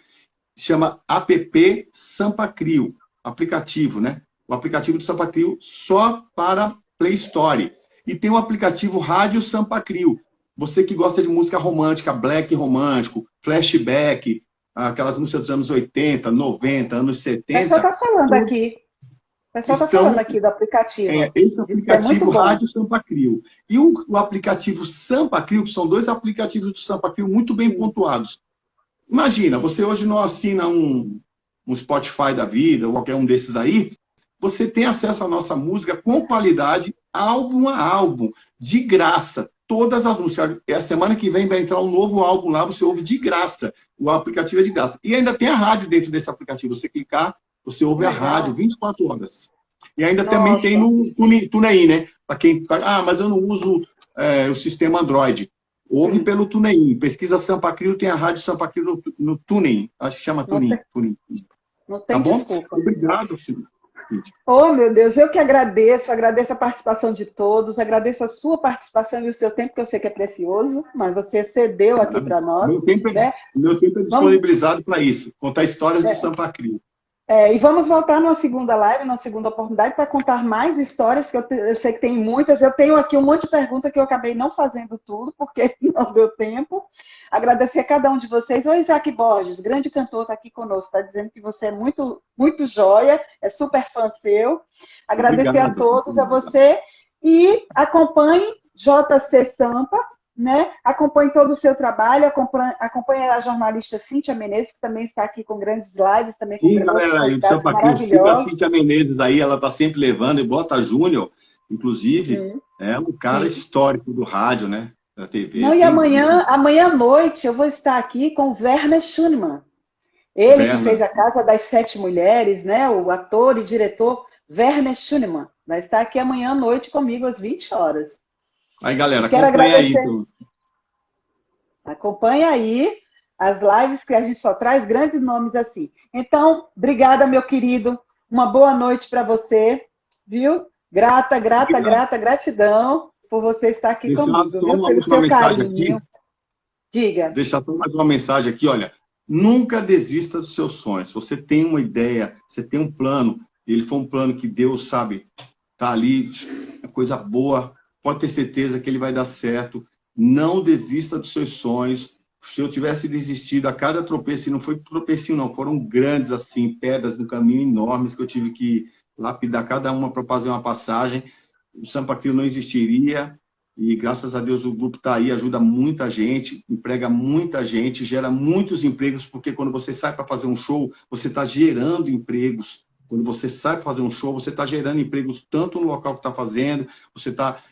Chama app Sampa Crio. Aplicativo, né? O aplicativo do Sampa Crio só para Play Store. E tem o aplicativo Rádio Sampa Crio. Você que gosta de música romântica, black romântico, flashback, aquelas músicas dos anos 80, 90, anos 70. O pessoal está falando aqui. O pessoal está falando aqui do aplicativo. Esse aplicativo Rádio Sampa Crio. E o aplicativo Sampa Crio, que são dois aplicativos do Sampa Crio muito bem pontuados. Imagina, você hoje não assina um Spotify da vida, ou qualquer um desses aí, você tem acesso à nossa música com qualidade, álbum a álbum, de graça. Todas as músicas. A semana que vem vai entrar um novo álbum lá, você ouve de graça. O aplicativo é de graça. E ainda tem a rádio dentro desse aplicativo. Você clicar, você ouve a rádio 24 horas. E ainda também tem no TuneIn, né? Para quem... mas eu não uso o sistema Android. Ouve pelo TuneIn. Pesquisa Sampa Crio, tem a rádio Sampa Crio no TuneIn. Acho que chama TuneIn. Não tem desculpa. Obrigado, filho. Oh, meu Deus, eu que agradeço a participação de todos, agradeço a sua participação e o seu tempo, que eu sei que é precioso, mas você cedeu aqui para nós. Meu tempo é disponibilizado para isso, contar histórias do Sampa Crio. E vamos voltar numa segunda live, numa segunda oportunidade, para contar mais histórias, que eu sei que tem muitas. Eu tenho aqui um monte de perguntas que eu acabei não fazendo tudo, porque não deu tempo. Agradecer a cada um de vocês. O Isaac Borges, grande cantor, está aqui conosco, está dizendo que você é muito, muito joia, é super fã seu. Agradecer a todos, a você. E acompanhe JC Sampa, né? Acompanhe todo o seu trabalho, acompanhe a jornalista Cíntia Menezes, que também está aqui com grandes lives, também com convidados maravilhosos. A Cíntia Menezes aí, ela está sempre levando, e Bota Júnior, inclusive, é um cara histórico do rádio, né? Da TV. Não, e amanhã à noite eu vou estar aqui com o Werner Schunemann. Ele que fez A Casa das Sete Mulheres, né? O ator e diretor Werner Schunemann. Vai estar aqui amanhã à noite comigo às 20 horas. Aí, galera, acompanha aí. Acompanha aí as lives que a gente só traz grandes nomes assim. Então, obrigada, meu querido. Uma boa noite para você, viu? Gratidão por você estar aqui comigo, viu? Pelo seu carinho. Aqui. Diga. Deixar só mais uma mensagem aqui, olha. Nunca desista dos seus sonhos. Se você tem uma ideia, você tem um plano, ele foi um plano que Deus, sabe, tá ali, é coisa boa, pode ter certeza que ele vai dar certo. Não desista dos seus sonhos. Se eu tivesse desistido a cada tropeço, e não foi tropecinho, não, foram grandes, assim, pedras no caminho enormes que eu tive que lapidar cada uma para fazer uma passagem. O Sampa Crio não existiria. E graças a Deus o grupo está aí, ajuda muita gente, emprega muita gente, gera muitos empregos, porque quando você sai para fazer um show, você está gerando empregos. Quando você sai para fazer um show, você está gerando empregos tanto no local que está fazendo, você está...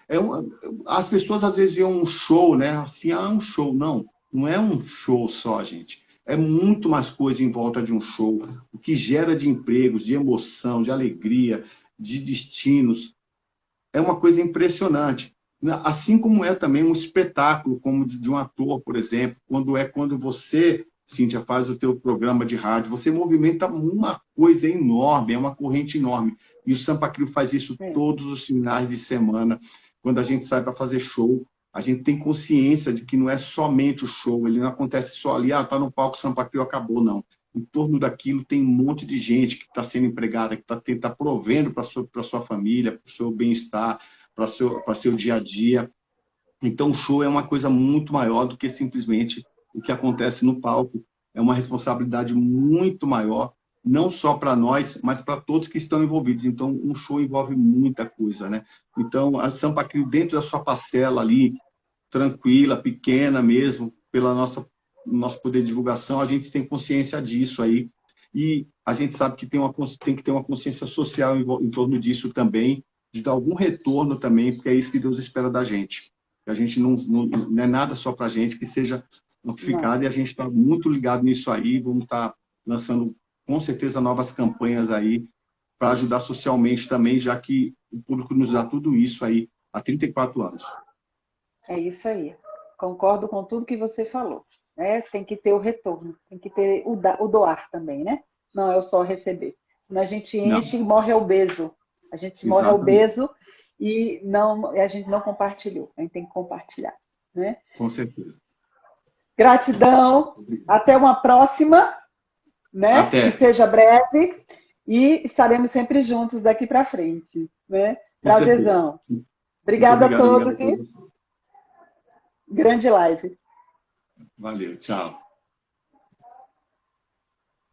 As pessoas às vezes veem um show, né? Assim, um show. Não é um show só, gente. É muito mais coisa em volta de um show. O que gera de empregos, de emoção, de alegria, de destinos. É uma coisa impressionante. Assim como é também um espetáculo, como de um ator, por exemplo, quando você, Cíntia, faz o teu programa de rádio, você movimenta uma coisa enorme, é uma corrente enorme. E o Sampa Crio faz isso todos os finais de semana. Quando a gente sai para fazer show, a gente tem consciência de que não é somente o show, ele não acontece só ali, tá no palco, Sampa Crio acabou, não. em torno daquilo tem um monte de gente que está sendo empregada, que está provendo para sua família, para o seu bem-estar, para seu dia a dia. Então, o show é uma coisa muito maior do que simplesmente o que acontece no palco. É uma responsabilidade muito maior, não só para nós, mas para todos que estão envolvidos. Então, um show envolve muita coisa, né? Então, a Sampa Crio, dentro da sua parcela ali, tranquila, pequena mesmo, pela nosso poder de divulgação, a gente tem consciência disso aí. E a gente sabe que tem que ter uma consciência social em torno disso também, de dar algum retorno também, porque é isso que Deus espera da gente. Que a gente não é nada só para a gente, que seja notificado, e a gente está muito ligado nisso aí. Vamos estar lançando, com certeza, novas campanhas aí para ajudar socialmente também, já que o público nos dá tudo isso aí há 34 anos. É isso aí. Concordo com tudo que você falou. Né? Tem que ter o retorno, tem que ter o doar também, né? Não é só receber. Senão a gente enche e morre obeso. A gente morre obeso e a gente não compartilhou. A gente tem que compartilhar. Né? Com certeza. Gratidão. Até uma próxima. Né? Até. Que seja breve. E estaremos sempre juntos daqui para frente. Né? Prazerzão. Obrigada a todos. E grande live. Valeu, tchau.